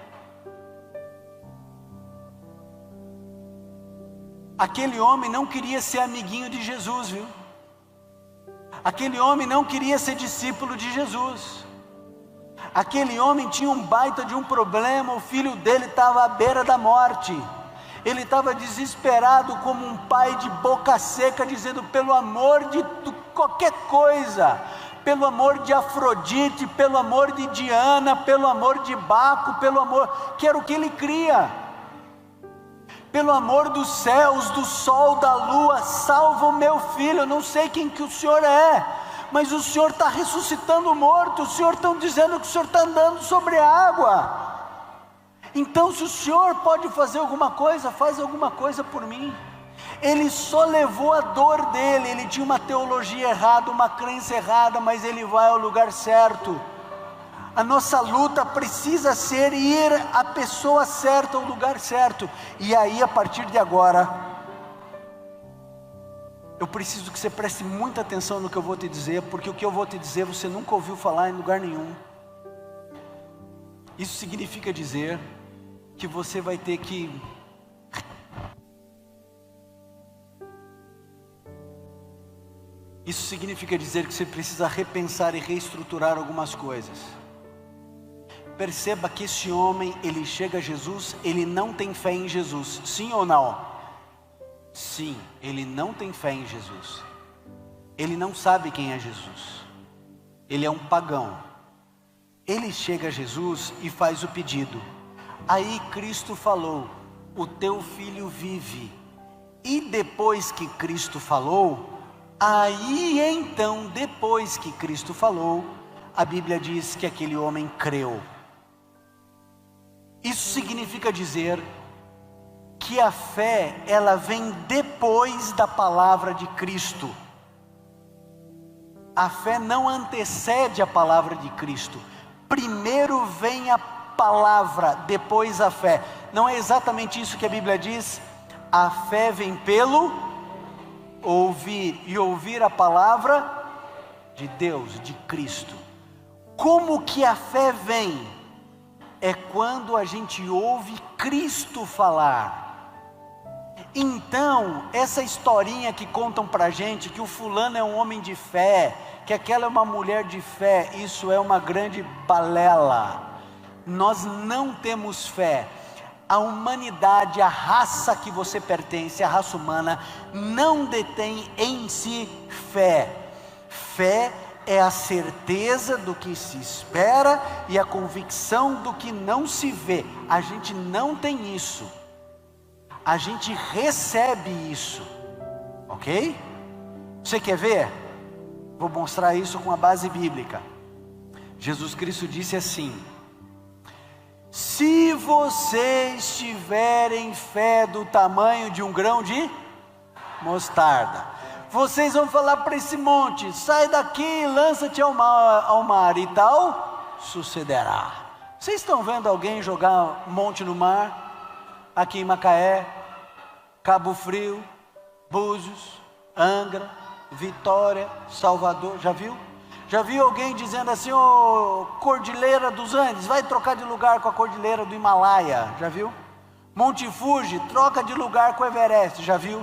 Aquele homem não queria ser amiguinho de Jesus, viu? Aquele homem não queria ser discípulo de Jesus. Aquele homem tinha um baita de um problema. O filho dele estava à beira da morte. Ele estava desesperado, como um pai de boca seca, dizendo: pelo amor de qualquer coisa, pelo amor de Afrodite, pelo amor de Diana, pelo amor de Baco, pelo amor, que era o que ele cria, pelo amor dos céus, do sol, da lua, salva o meu filho. Eu não sei quem que o Senhor é, mas o Senhor está ressuscitando o morto, o Senhor está dizendo que o Senhor está andando sobre a água. Então, se o Senhor pode fazer alguma coisa, faz alguma coisa por mim. Ele só levou a dor dele. Ele tinha uma teologia errada, uma crença errada, mas ele vai ao lugar certo. A nossa luta precisa ser ir à pessoa certa, ao lugar certo. E aí, a partir de agora, eu preciso que você preste muita atenção no que eu vou te dizer, porque o que eu vou te dizer você nunca ouviu falar em lugar nenhum. Isso significa dizer que você vai ter que Isso significa dizer que você precisa repensar e reestruturar algumas coisas. Perceba que esse homem, ele chega a Jesus, ele não tem fé em Jesus, sim ou não? Sim, ele não tem fé em Jesus. Ele não sabe quem é Jesus. Ele é um pagão. Ele chega a Jesus e faz o pedido. Aí Cristo falou: o teu filho vive. E depois que Cristo falou, aí então, depois que Cristo falou, a Bíblia diz que aquele homem creu. Isso significa dizer que a fé, ela vem depois da palavra de Cristo. A fé não antecede a palavra de Cristo. Primeiro vem a palavra, depois a fé. Não é exatamente isso que a Bíblia diz? A fé vem pelo ouvir, e ouvir a palavra de Deus, de Cristo. Como que a fé vem? É quando a gente ouve Cristo falar. Então, essa historinha que contam pra gente, que o fulano é um homem de fé, que aquela é uma mulher de fé, isso é uma grande balela. Nós não temos fé. A humanidade, a raça que você pertence, a raça humana, não detém em si fé. Fé é a certeza do que se espera e a convicção do que não se vê. A gente não tem isso. A gente recebe isso. Ok? Você quer ver? Vou mostrar isso com a base bíblica. Jesus Cristo disse assim: se vocês tiverem fé do tamanho de um grão de mostarda, vocês vão falar para esse monte: sai daqui, lança-te ao mar, e tal sucederá. Vocês estão vendo alguém jogar um monte no mar? Aqui em Macaé, Cabo Frio, Búzios, Angra, Vitória, Salvador, já viu? Já viu alguém dizendo assim: ô Cordilheira dos Andes, vai trocar de lugar com a Cordilheira do Himalaia? Já viu? Monte Fuji, troca de lugar com o Everest, já viu?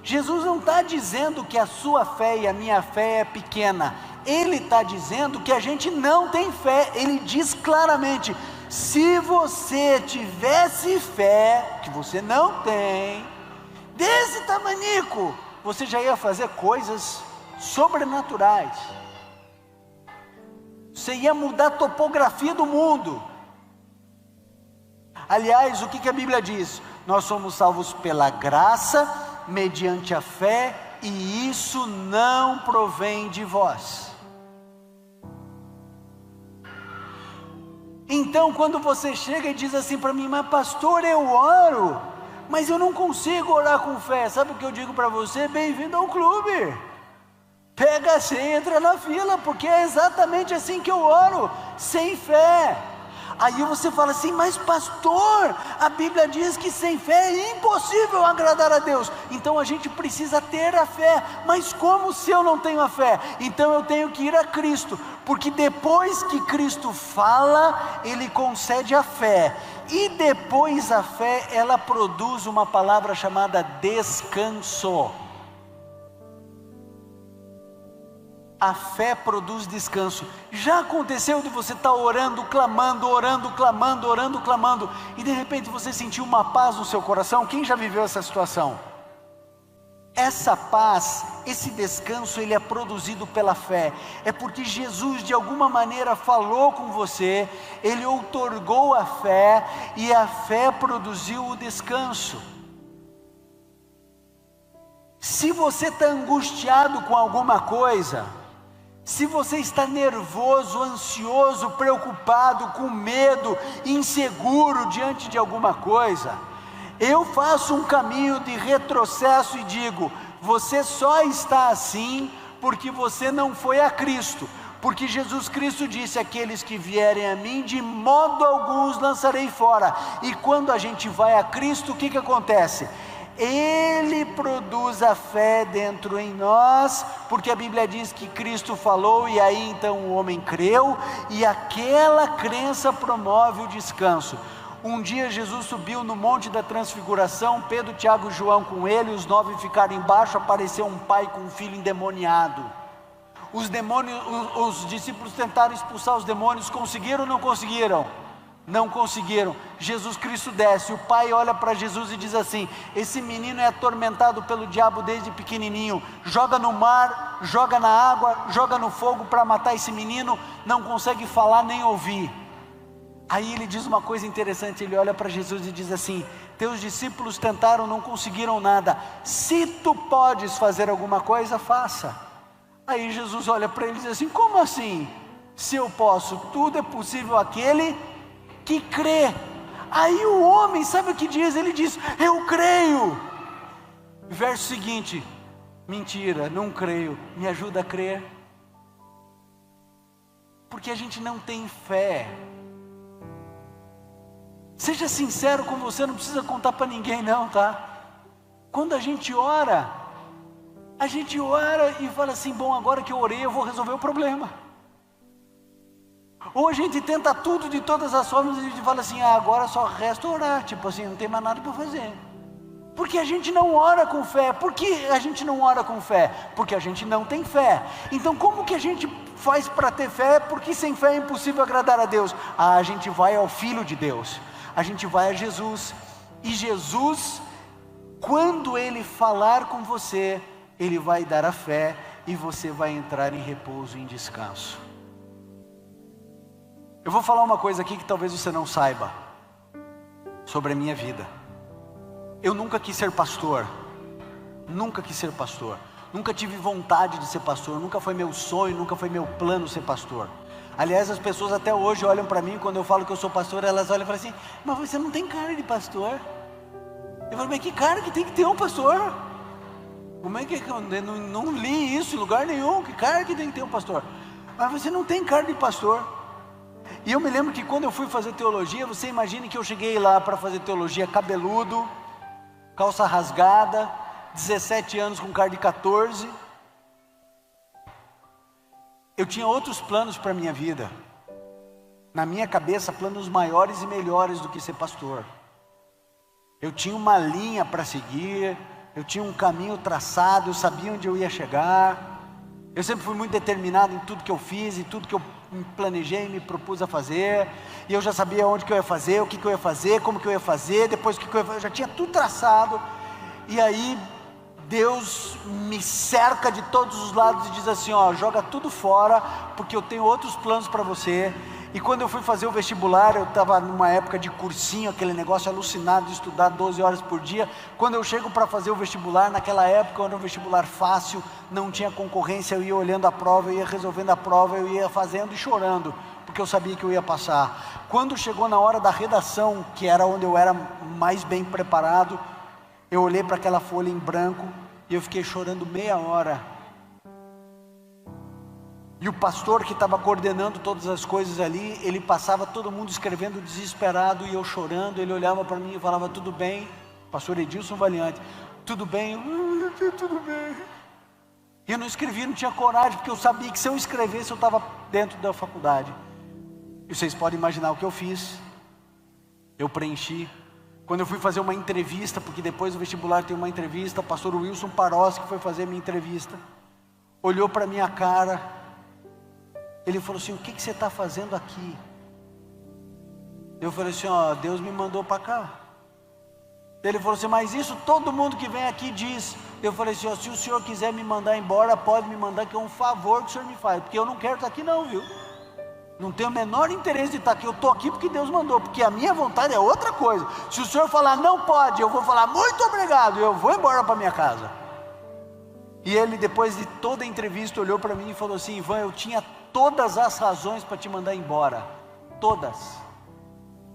Jesus não está dizendo que a sua fé e a minha fé é pequena. Ele está dizendo que a gente não tem fé. Ele diz claramente: se você tivesse fé, que você não tem, desse tamanico, você já ia fazer coisas sobrenaturais. Você ia mudar a topografia do mundo. Aliás, o que a Bíblia diz? Nós somos salvos pela graça, mediante a fé, e isso não provém de vós. Então, quando você chega e diz assim para mim: mas pastor, eu oro, mas eu não consigo orar com fé. Sabe o que eu digo para você? Bem-vindo ao clube. Pega a senha, entra na fila, porque é exatamente assim que eu oro, sem fé. Aí você fala assim: mas pastor, a Bíblia diz que sem fé é impossível agradar a Deus. Então a gente precisa ter a fé. Mas como se eu não tenho a fé? Então eu tenho que ir a Cristo, porque depois que Cristo fala, Ele concede a fé. E depois a fé, ela produz uma palavra chamada descanso. A fé produz descanso. Já aconteceu de você estar orando, clamando, e de repente você sentiu uma paz no seu coração? Quem já viveu essa situação? Essa paz, esse descanso, ele é produzido pela fé. É porque Jesus de alguma maneira falou com você, Ele outorgou a fé, e a fé produziu o descanso. Se você está angustiado com alguma coisa, se você está nervoso, ansioso, preocupado, com medo, inseguro diante de alguma coisa, eu faço um caminho de retrocesso e digo: você só está assim porque você não foi a Cristo. Porque Jesus Cristo disse: aqueles que vierem a mim, de modo algum os lançarei fora. E quando a gente vai a Cristo, o que acontece? Ele produz a fé dentro em nós, porque a Bíblia diz que Cristo falou e aí então o homem creu, e aquela crença promove o descanso. Um dia Jesus subiu no Monte da Transfiguração, Pedro, Tiago e João com ele, os 9 ficaram embaixo, apareceu um pai com um filho endemoniado. Os discípulos tentaram expulsar os demônios, conseguiram ou não conseguiram? Não conseguiram. Jesus Cristo desce, o pai olha para Jesus e diz assim: esse menino é atormentado pelo diabo desde pequenininho, joga no mar, joga na água, joga no fogo para matar esse menino, não consegue falar nem ouvir. Aí ele diz uma coisa interessante, ele olha para Jesus e diz assim: teus discípulos tentaram, não conseguiram nada, se tu podes fazer alguma coisa, faça. Aí Jesus olha para ele e diz assim: como assim? Se eu posso, tudo é possível àquele que crê. Aí o homem, sabe o que diz? Ele diz: eu creio. Verso seguinte: mentira, não creio. Me ajuda a crer. Porque a gente não tem fé. Seja sincero com você, não precisa contar para ninguém não, tá? Quando a gente ora e fala assim: bom, agora que eu orei eu vou resolver o problema. Ou a gente tenta tudo de todas as formas e a gente fala assim: agora só resta orar, tipo assim, não tem mais nada para fazer. Porque a gente não ora com fé. Por que a gente não ora com fé? Porque a gente não tem fé. Então como que a gente faz para ter fé? Porque sem fé é impossível agradar a Deus. A gente vai ao Filho de Deus, a gente vai a Jesus. E Jesus, quando Ele falar com você, Ele vai dar a fé e você vai entrar em repouso e em descanso. Eu vou falar uma coisa aqui que talvez você não saiba sobre a minha vida. Eu nunca quis ser pastor, nunca tive vontade de ser pastor, nunca foi meu sonho, nunca foi meu plano ser pastor. Aliás, as pessoas até hoje olham para mim, quando eu falo que eu sou pastor, elas olham e falam assim: mas você não tem cara de pastor. Eu falo: mas que cara que tem que ter um pastor? Como é que eu não li isso em lugar nenhum? Que cara que tem que ter um pastor? Mas você não tem cara de pastor. E eu me lembro que quando eu fui fazer teologia, você imagine que eu cheguei lá para fazer teologia cabeludo, calça rasgada, 17 anos com cara de 14. Eu tinha outros planos para a minha vida. Na minha cabeça, planos maiores e melhores do que ser pastor. Eu tinha uma linha para seguir, eu tinha um caminho traçado, eu sabia onde eu ia chegar. Eu sempre fui muito determinado em tudo que eu fiz, em tudo que eu me planejei e me propus a fazer. E eu já sabia onde que eu ia fazer, o que eu ia fazer, como que eu ia fazer, depois o que eu ia fazer. Eu já tinha tudo traçado. E aí Deus me cerca de todos os lados e diz assim: ó, joga tudo fora, porque eu tenho outros planos para você. E quando eu fui fazer o vestibular, eu estava numa época de cursinho, aquele negócio alucinado de estudar 12 horas por dia. Quando eu chego para fazer o vestibular, naquela época era um vestibular fácil, não tinha concorrência, eu ia olhando a prova, eu ia resolvendo a prova, eu ia fazendo e chorando, porque eu sabia que eu ia passar. Quando chegou na hora da redação, que era onde eu era mais bem preparado, eu olhei para aquela folha em branco e eu fiquei chorando meia hora. E o pastor que estava coordenando todas as coisas ali, ele passava todo mundo escrevendo desesperado e eu chorando. Ele olhava para mim e falava: tudo bem, pastor Edilson Valiante, tudo bem? Tudo bem. E eu não escrevi, não tinha coragem, porque eu sabia que se eu escrevesse eu estava dentro da faculdade. E vocês podem imaginar o que eu fiz. Eu preenchi. Quando eu fui fazer uma entrevista, porque depois do vestibular tem uma entrevista, o pastor Wilson Paroschi, que foi fazer a minha entrevista, olhou para a minha cara. Ele falou assim: o que você está fazendo aqui? Eu falei assim: ó, Deus me mandou para cá. Ele falou assim: mas isso todo mundo que vem aqui diz. Eu falei assim: ó, se o senhor quiser me mandar embora, pode me mandar, que é um favor que o senhor me faz, porque eu não quero estar aqui não, viu? Não tenho o menor interesse de estar aqui, eu estou aqui porque Deus mandou, porque a minha vontade é outra coisa. Se o senhor falar não pode, eu vou falar muito obrigado, eu vou embora para minha casa. E ele, depois de toda a entrevista, olhou para mim e falou assim: Ivan, eu tinha todas as razões para te mandar embora, todas,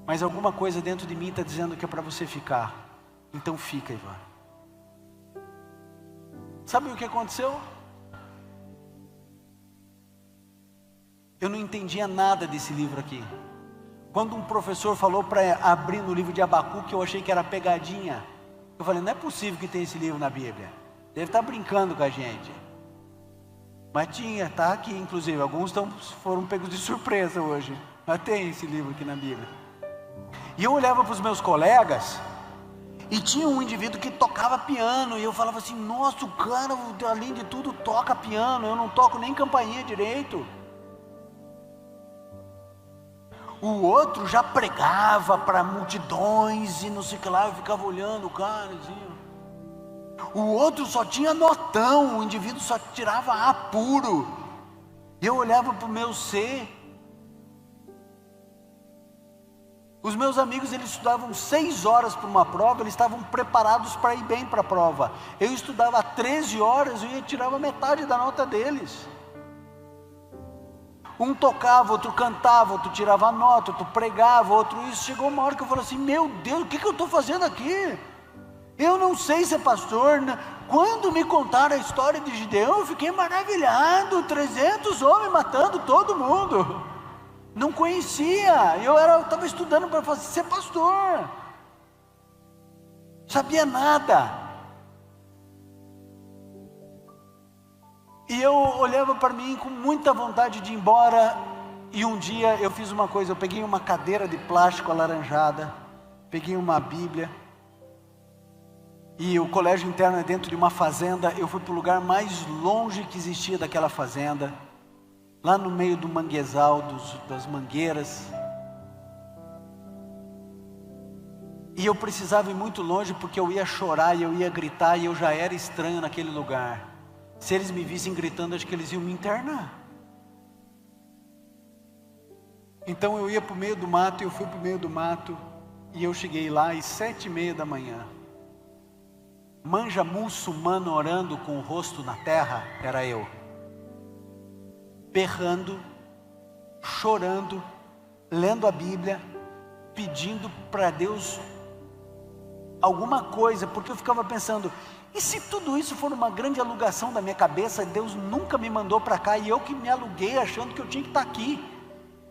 mas alguma coisa dentro de mim está dizendo que é para você ficar, então fica, Ivan. Sabe o que aconteceu? Eu não entendia nada desse livro aqui. Quando um professor falou para abrir no livro de Abacuque, eu achei que era pegadinha. Eu falei, não é possível que tenha esse livro na Bíblia. Deve estar brincando com a gente. Mas tinha, está aqui inclusive. Alguns foram pegos de surpresa hoje. Mas tem esse livro aqui na Bíblia. E eu olhava para os meus colegas, e tinha um indivíduo que tocava piano, e eu falava assim, nossa, o cara, além de tudo, toca piano, eu não toco nem campainha direito. O outro já pregava para multidões, e não sei o que lá, eu ficava olhando o cara, assim. O outro só tinha notão, o indivíduo só tirava A puro. E eu olhava para o meu C. Os meus amigos, eles estudavam 6 horas para uma prova, eles estavam preparados para ir bem para a prova. Eu estudava 13 horas e eu tirava metade da nota deles. Um tocava, outro cantava, outro tirava nota, outro pregava, outro isso. Chegou uma hora que eu falei assim, meu Deus, o que eu estou fazendo aqui? Eu não sei ser pastor. Quando me contaram a história de Gideão, eu fiquei maravilhado. 300 homens matando todo mundo. Não conhecia. Eu estava estudando para ser pastor. Sabia nada. E eu olhava para mim com muita vontade de ir embora. E um dia eu fiz uma coisa. Eu peguei uma cadeira de plástico alaranjada, peguei uma Bíblia, e o colégio interno é dentro de uma fazenda. Eu fui para o lugar mais longe que existia daquela fazenda, lá no meio do manguezal, das mangueiras. E eu precisava ir muito longe, porque eu ia chorar e eu ia gritar, e eu já era estranho naquele lugar. Se eles me vissem gritando, acho que eles iam me internar. Então eu ia para o meio do mato, eu fui para o meio do mato, e eu cheguei lá às 7:30 da manhã. Manja muçulmano orando com o rosto na terra, era eu. Berrando, chorando, lendo a Bíblia, pedindo para Deus alguma coisa, porque eu ficava pensando, e se tudo isso for uma grande alugação da minha cabeça, Deus nunca me mandou para cá, e eu que me aluguei achando que eu tinha que estar aqui.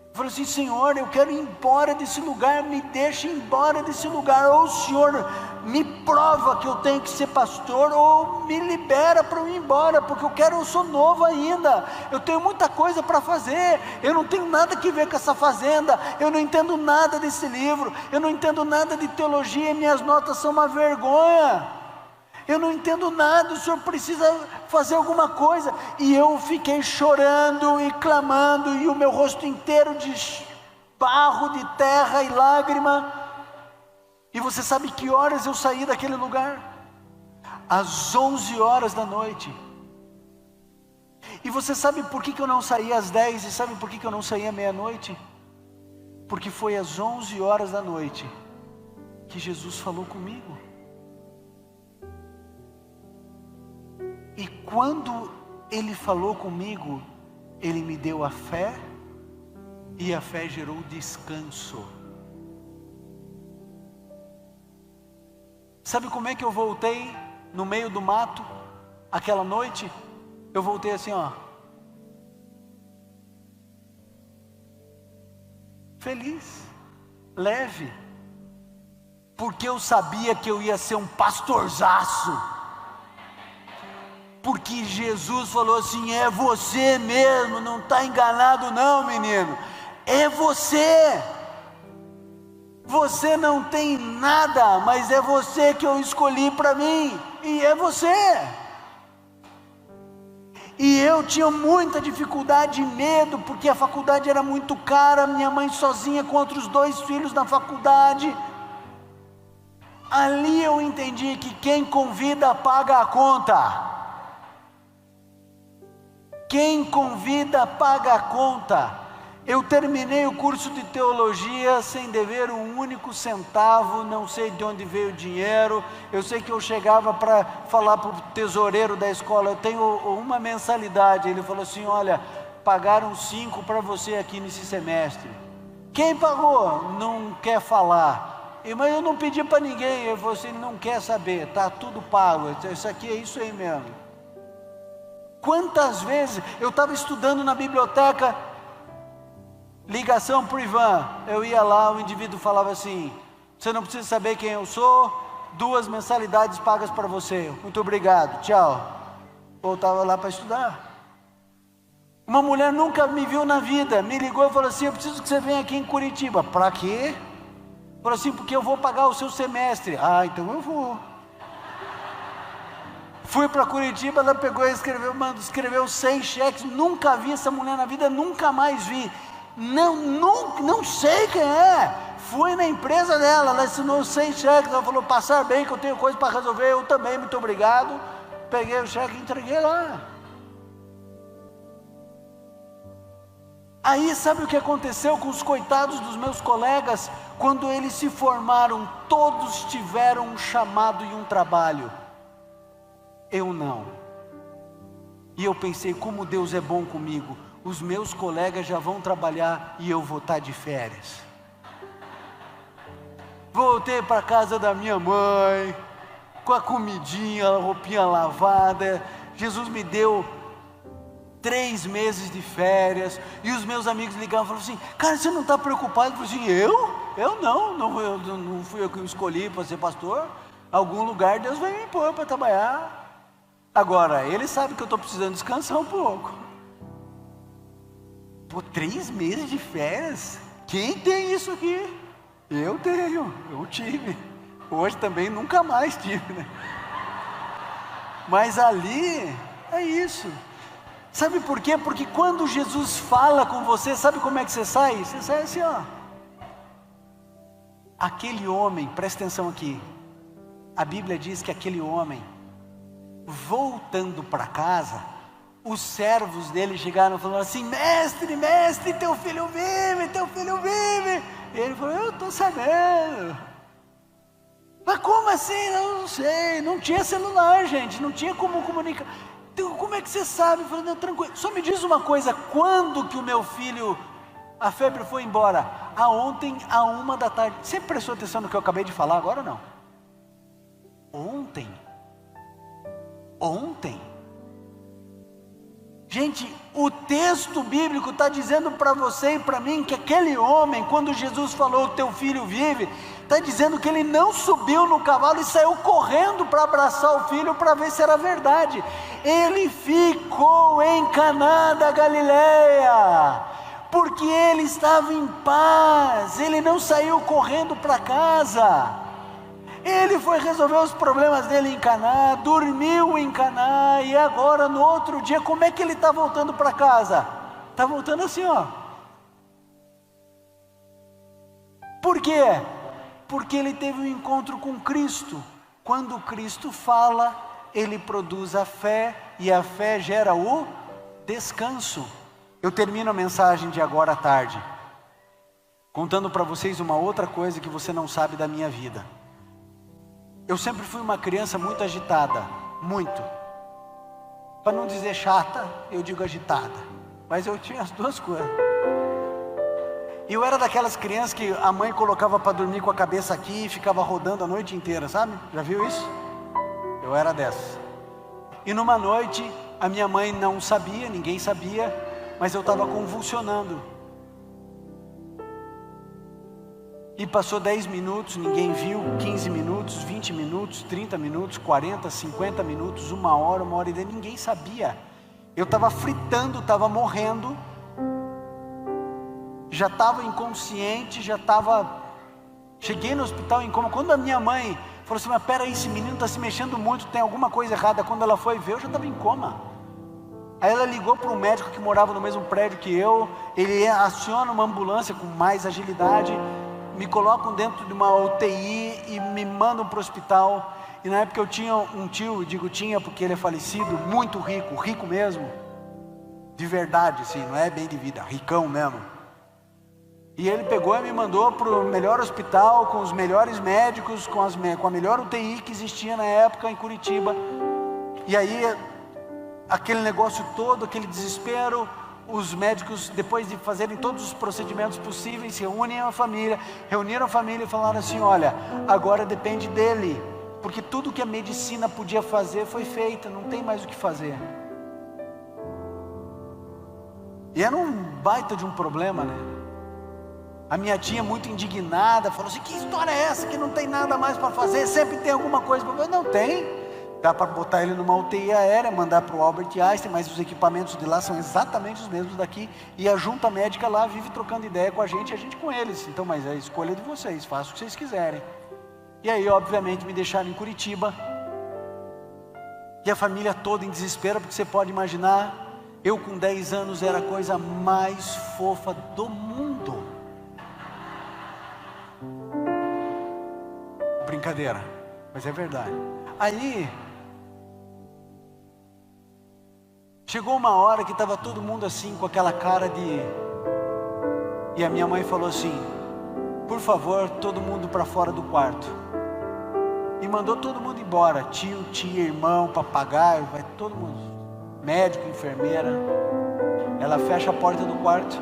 Eu falei assim, Senhor, eu quero ir embora desse lugar, me deixe ir embora desse lugar, ou o Senhor me prova que eu tenho que ser pastor, ou me libera para eu ir embora, porque eu sou novo ainda, eu tenho muita coisa para fazer, eu não tenho nada que ver com essa fazenda, eu não entendo nada desse livro, eu não entendo nada de teologia, minhas notas são uma vergonha, eu não entendo nada, o Senhor precisa fazer alguma coisa. E eu fiquei chorando e clamando, e o meu rosto inteiro de barro, de terra e lágrima. E você sabe que horas eu saí daquele lugar? Às 11 horas da noite. E você sabe por que eu não saí às 10? E sabe por que eu não saí à meia-noite? Porque foi às 11 horas da noite que Jesus falou comigo. E quando Ele falou comigo, Ele me deu a fé, e a fé gerou descanso. Sabe como é que eu voltei no meio do mato, aquela noite? Eu voltei assim, ó, feliz, leve, porque eu sabia que eu ia ser um pastorzaço. Porque Jesus falou assim, é você mesmo, não está enganado não, menino, é você. Você não tem nada, mas é você que eu escolhi para mim, e é você. E eu tinha muita dificuldade e medo, porque a faculdade era muito cara, minha mãe sozinha com outros 2 filhos na faculdade. Ali eu entendi que quem convida paga a conta. Quem convida paga a conta. Eu terminei o curso de teologia sem dever um único centavo, não sei de onde veio o dinheiro. Eu sei que eu chegava para falar para o tesoureiro da escola, eu tenho uma mensalidade. Ele falou assim, olha, pagaram 5 para você aqui nesse semestre. Quem pagou? Não quer falar. Mas eu não pedi para ninguém. Eu falei assim, não quer saber, está tudo pago, isso aqui é isso aí mesmo. Quantas vezes eu estava estudando na biblioteca, ligação para o Ivan, eu ia lá, o indivíduo falava assim, você não precisa saber quem eu sou, 2 mensalidades pagas para você, muito obrigado, tchau. Voltava lá para estudar. Uma mulher nunca me viu na vida, me ligou e falou assim: eu preciso que você venha aqui em Curitiba. Para quê? Falou assim: porque eu vou pagar o seu semestre. Ah, então eu vou. Fui para Curitiba, ela pegou e escreveu 6 cheques, nunca vi essa mulher na vida, nunca mais vi. Não sei quem é. Fui na empresa dela, ela assinou 6 cheques, ela falou: passar bem, que eu tenho coisa para resolver. Eu também, muito obrigado. Peguei o cheque e entreguei lá. Aí sabe o que aconteceu com os coitados dos meus colegas? Quando eles se formaram, todos tiveram um chamado e um trabalho. Eu não. E eu pensei: como Deus é bom comigo. Os meus colegas já vão trabalhar e eu vou estar de férias. Voltei para casa da minha mãe, com a comidinha, a roupinha lavada. Jesus me deu 3 meses de férias, e os meus amigos ligavam e falavam assim: cara, você não está preocupado? Eu falei assim: eu não fui eu que escolhi para ser pastor. Algum lugar Deus vai me pôr para trabalhar. Agora, ele sabe que eu estou precisando descansar um pouco. Pô, 3 meses de férias? Quem tem isso aqui? Eu tenho, eu tive. Hoje também nunca mais tive, né? Mas ali, é isso. Sabe por quê? Porque quando Jesus fala com você, sabe como é que você sai? Você sai assim, ó. Aquele homem, presta atenção aqui. A Bíblia diz que aquele homem, voltando para casa, os servos dele chegaram falando assim: mestre, mestre, teu filho vive, teu filho vive. E ele falou: eu estou sabendo. Mas como assim? Eu não sei, não tinha celular, gente, não tinha como comunicar. Então, como é que você sabe? Eu falei: não, tranquilo, só me diz uma coisa, quando que o meu filho, a febre foi embora? Ontem, à 1 da tarde. Você prestou atenção no que eu acabei de falar agora ou não? Ontem. Gente, o texto bíblico está dizendo para você e para mim que aquele homem, quando Jesus falou: teu filho vive, está dizendo que ele não subiu no cavalo e saiu correndo para abraçar o filho para ver se era verdade. Ele ficou em Caná da Galileia, porque ele estava em paz. Ele não saiu correndo para casa. Ele foi resolver os problemas dele em Caná, dormiu em Caná, e agora no outro dia, como é que ele está voltando para casa? Está voltando assim, ó. Por quê? Porque ele teve um encontro com Cristo. Quando Cristo fala, ele produz a fé, e a fé gera o descanso. Eu termino a mensagem de agora à tarde, contando para vocês uma outra coisa que você não sabe da minha vida. Eu sempre fui uma criança muito agitada, muito. Para não dizer chata, eu digo agitada. Mas eu tinha as duas coisas. E eu era daquelas crianças que a mãe colocava para dormir com a cabeça aqui e ficava rodando a noite inteira, sabe? Já viu isso? Eu era dessas. E numa noite, a minha mãe não sabia, ninguém sabia, mas eu estava convulsionando. E passou 10 minutos, ninguém viu, 15 minutos, 20 minutos, 30 minutos, 40, 50 minutos, 1 hora, 1 hora e 10, ninguém sabia. Eu estava fritando, estava morrendo, já estava inconsciente, cheguei no hospital em coma. Quando a minha mãe falou assim: mas peraí, esse menino está se mexendo muito, tem alguma coisa errada. Quando ela foi ver, eu já estava em coma. Aí ela ligou para um médico que morava no mesmo prédio que eu, ele aciona uma ambulância com mais agilidade, me colocam dentro de uma UTI e me mandam para o hospital. E na época eu tinha um tio, digo tinha porque ele é falecido, muito rico, rico mesmo, de verdade, assim, não é bem de vida, ricão mesmo. E ele pegou e me mandou para o melhor hospital, com os melhores médicos, com a melhor UTI que existia na época em Curitiba. E aí, aquele negócio todo, aquele desespero. Os médicos, depois de fazerem todos os procedimentos possíveis, reuniram a família e falaram assim: olha, agora depende dele, porque tudo que a medicina podia fazer foi feita, não tem mais o que fazer. E era um baita de um problema, né? A minha tia, muito indignada, falou assim: que história é essa que não tem nada mais para fazer? Sempre tem alguma coisa para fazer. Não tem, dá para botar ele numa UTI aérea, mandar para o Albert Einstein, mas os equipamentos de lá são exatamente os mesmos daqui, e a junta médica lá vive trocando ideia com a gente com eles. Então, mas é a escolha de vocês, façam o que vocês quiserem. E aí, obviamente, me deixaram em Curitiba, e a família toda em desespero, porque você pode imaginar, eu com 10 anos era a coisa mais fofa do mundo. Brincadeira, mas é verdade. Aí chegou uma hora que estava todo mundo assim, com aquela cara de... E a minha mãe falou assim: por favor, todo mundo para fora do quarto. E mandou todo mundo embora, tio, tia, irmão, papagaio, vai todo mundo, médico, enfermeira. Ela fecha a porta do quarto,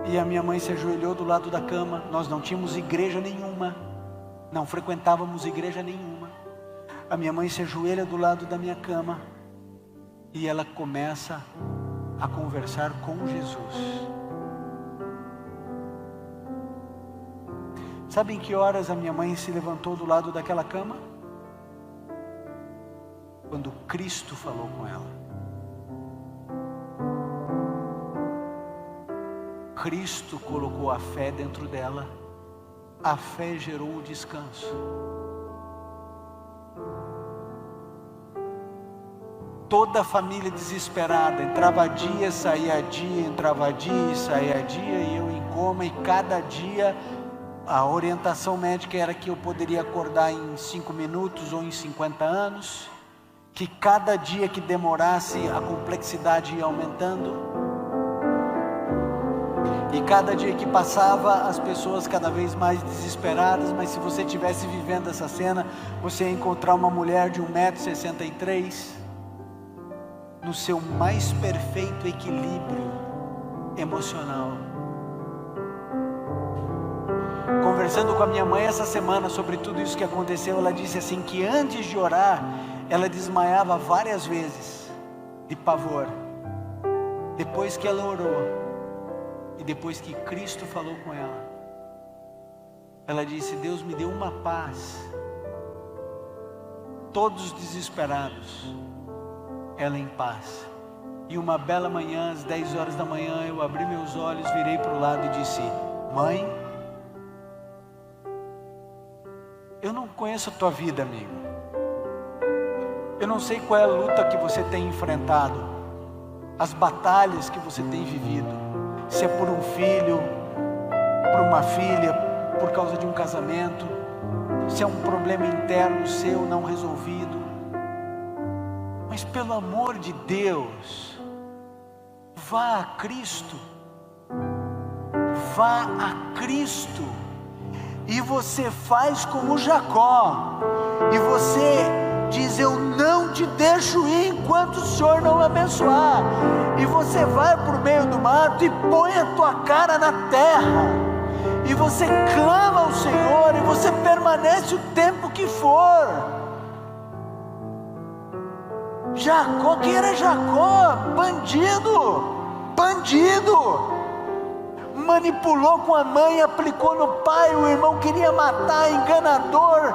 e a minha mãe se ajoelhou do lado da cama. Nós não tínhamos igreja nenhuma, não frequentávamos igreja nenhuma. A minha mãe se ajoelha do lado da minha cama, e ela começa a conversar com Jesus. Sabe em que horas a minha mãe se levantou do lado daquela cama? Quando Cristo falou com ela. Cristo colocou a fé dentro dela, a fé gerou o descanso. Toda a família desesperada, entrava dia, saía dia, entrava dia, saía dia, e eu em coma, e cada dia a orientação médica era que eu poderia acordar em 5 minutos ou em 50 anos, que cada dia que demorasse a complexidade ia aumentando, e cada dia que passava as pessoas cada vez mais desesperadas. Mas se você estivesse vivendo essa cena, você ia encontrar uma mulher de 1,63 m, no seu mais perfeito equilíbrio emocional. Conversando com a minha mãe essa semana sobre tudo isso que aconteceu, ela disse assim, que antes de orar, ela desmaiava várias vezes, de pavor. Depois que ela orou, e depois que Cristo falou com ela disse: Deus me deu uma paz. Todos desesperados, ela em paz. E uma bela manhã, às 10 horas da manhã, eu abri meus olhos, virei para o lado e disse: mãe, eu não conheço a tua vida, amigo. Eu não sei qual é a luta que você tem enfrentado, as batalhas que você tem vivido, se é por um filho, por uma filha, por causa de um casamento, se é um problema interno seu não resolvido. Mas pelo amor de Deus, vá a Cristo. Vá a Cristo. E você faz como Jacó, e você diz: eu não te deixo ir enquanto o Senhor não abençoar. E você vai para o meio do mato e põe a tua cara na terra, e você clama ao Senhor, e você permanece o tempo que for. Jacó, quem era Jacó? Bandido, manipulou com a mãe, aplicou no pai, o irmão queria matar, enganador,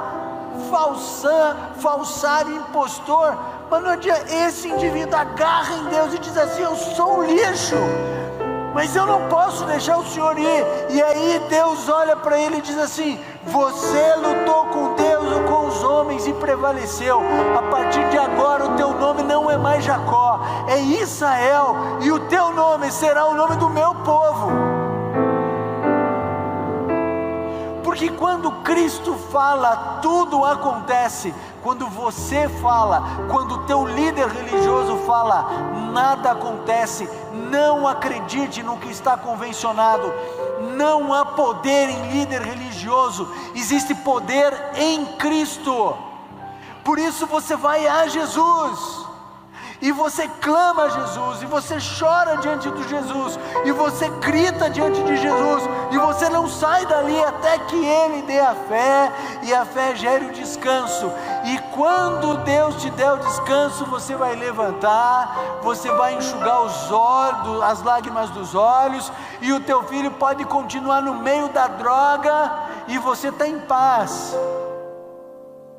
falsário, impostor. Mas não adianta, esse indivíduo agarra em Deus e diz assim: eu sou um lixo, mas eu não posso deixar o Senhor ir. E aí Deus olha para ele e diz assim: você lutou com Deus ou com os homens e prevaleceu. A partir de agora o teu nome não é mais Jacó, é Israel, e o teu nome será o nome do meu povo. Porque quando Cristo fala, tudo acontece. Quando você fala, quando o teu líder religioso fala, nada acontece. Não acredite no que está convencionado. Não há poder em líder religioso, existe poder em Cristo. Por isso você vai a Jesus. e você clama a Jesus, e você chora diante de Jesus, e você grita diante de Jesus, e você não sai dali até que Ele dê a fé, e a fé gere o descanso. E quando Deus te der o descanso, você vai levantar, você vai enxugar os olhos, as lágrimas dos olhos, e o teu filho pode continuar no meio da droga, e você está em paz,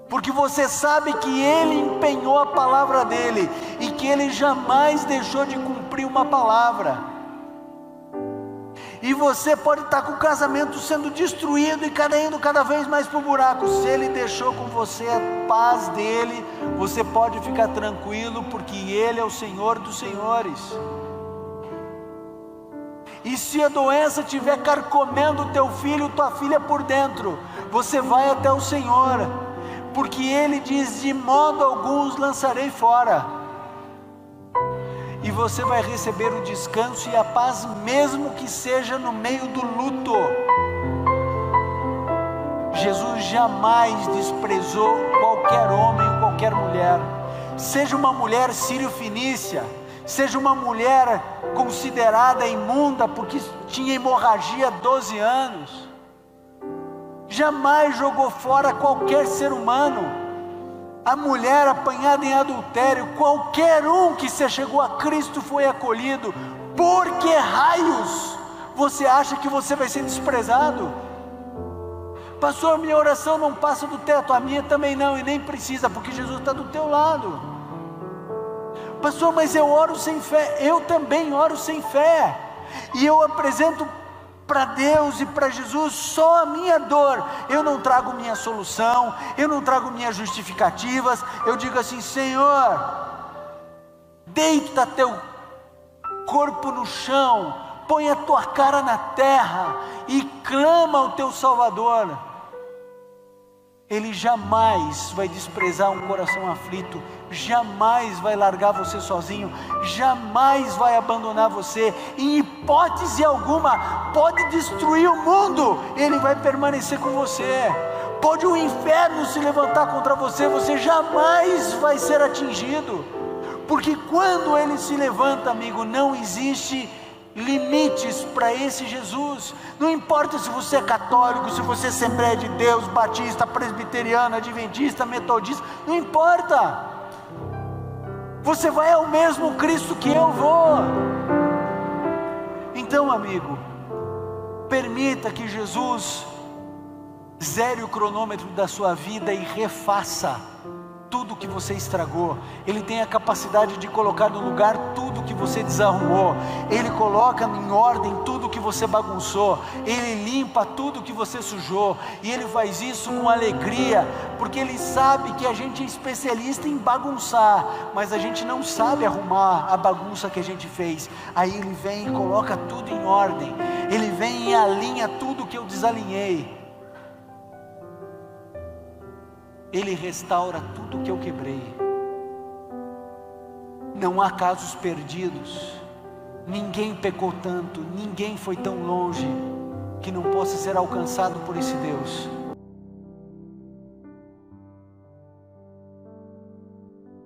porque você sabe que Ele empenhou a palavra dEle, e que Ele jamais deixou de cumprir uma palavra. E você pode estar com o casamento sendo destruído e indo cada vez mais para o buraco. Se Ele deixou com você a paz dEle, você pode ficar tranquilo, porque Ele é o Senhor dos senhores. E se a doença estiver carcomendo o teu filho, tua filha por dentro, você vai até o Senhor, porque Ele diz: de modo algum os lançarei fora. E você vai receber o descanso e a paz, mesmo que seja no meio do luto. Jesus jamais desprezou qualquer homem ou qualquer mulher, seja uma mulher sírio-fenícia, seja uma mulher considerada imunda porque tinha hemorragia há 12 anos, jamais jogou fora qualquer ser humano. A mulher apanhada em adultério, qualquer um que se chegou a Cristo foi acolhido. Por que raios você acha que você vai ser desprezado? Pastor, minha oração não passa do teto. A minha também não, e nem precisa, porque Jesus está do teu lado. Pastor, mas eu oro sem fé. Eu também oro sem fé, e eu apresento para Deus e para Jesus só a minha dor. Eu não trago minha solução, eu não trago minhas justificativas. Eu digo assim: Senhor, deita teu corpo no chão, põe a tua cara na terra e clama ao teu Salvador. Ele jamais vai desprezar um coração aflito, jamais vai largar você sozinho, jamais vai abandonar você. Em hipótese alguma, pode destruir o mundo, Ele vai permanecer com você. Pode o inferno se levantar contra você, você jamais vai ser atingido, porque quando Ele se levanta, amigo, não existe limites para esse Jesus. Não importa se você é católico, se você é Assembleia de Deus, batista, presbiteriano, adventista, metodista, não importa. Você vai ao mesmo Cristo que eu vou. Então, amigo, permita que Jesus zere o cronômetro da sua vida e refaça tudo que você estragou. Ele tem a capacidade de colocar no lugar tudo que você desarrumou. Ele coloca em ordem tudo que você bagunçou. Ele limpa tudo que você sujou. E Ele faz isso com alegria, porque Ele sabe que a gente é especialista em bagunçar, mas a gente não sabe arrumar a bagunça que a gente fez. Aí Ele vem e coloca tudo em ordem. Ele vem e alinha tudo que eu desalinhei. Ele restaura tudo que eu quebrei. Não há casos perdidos. Ninguém pecou tanto, ninguém foi tão longe que não possa ser alcançado por esse Deus.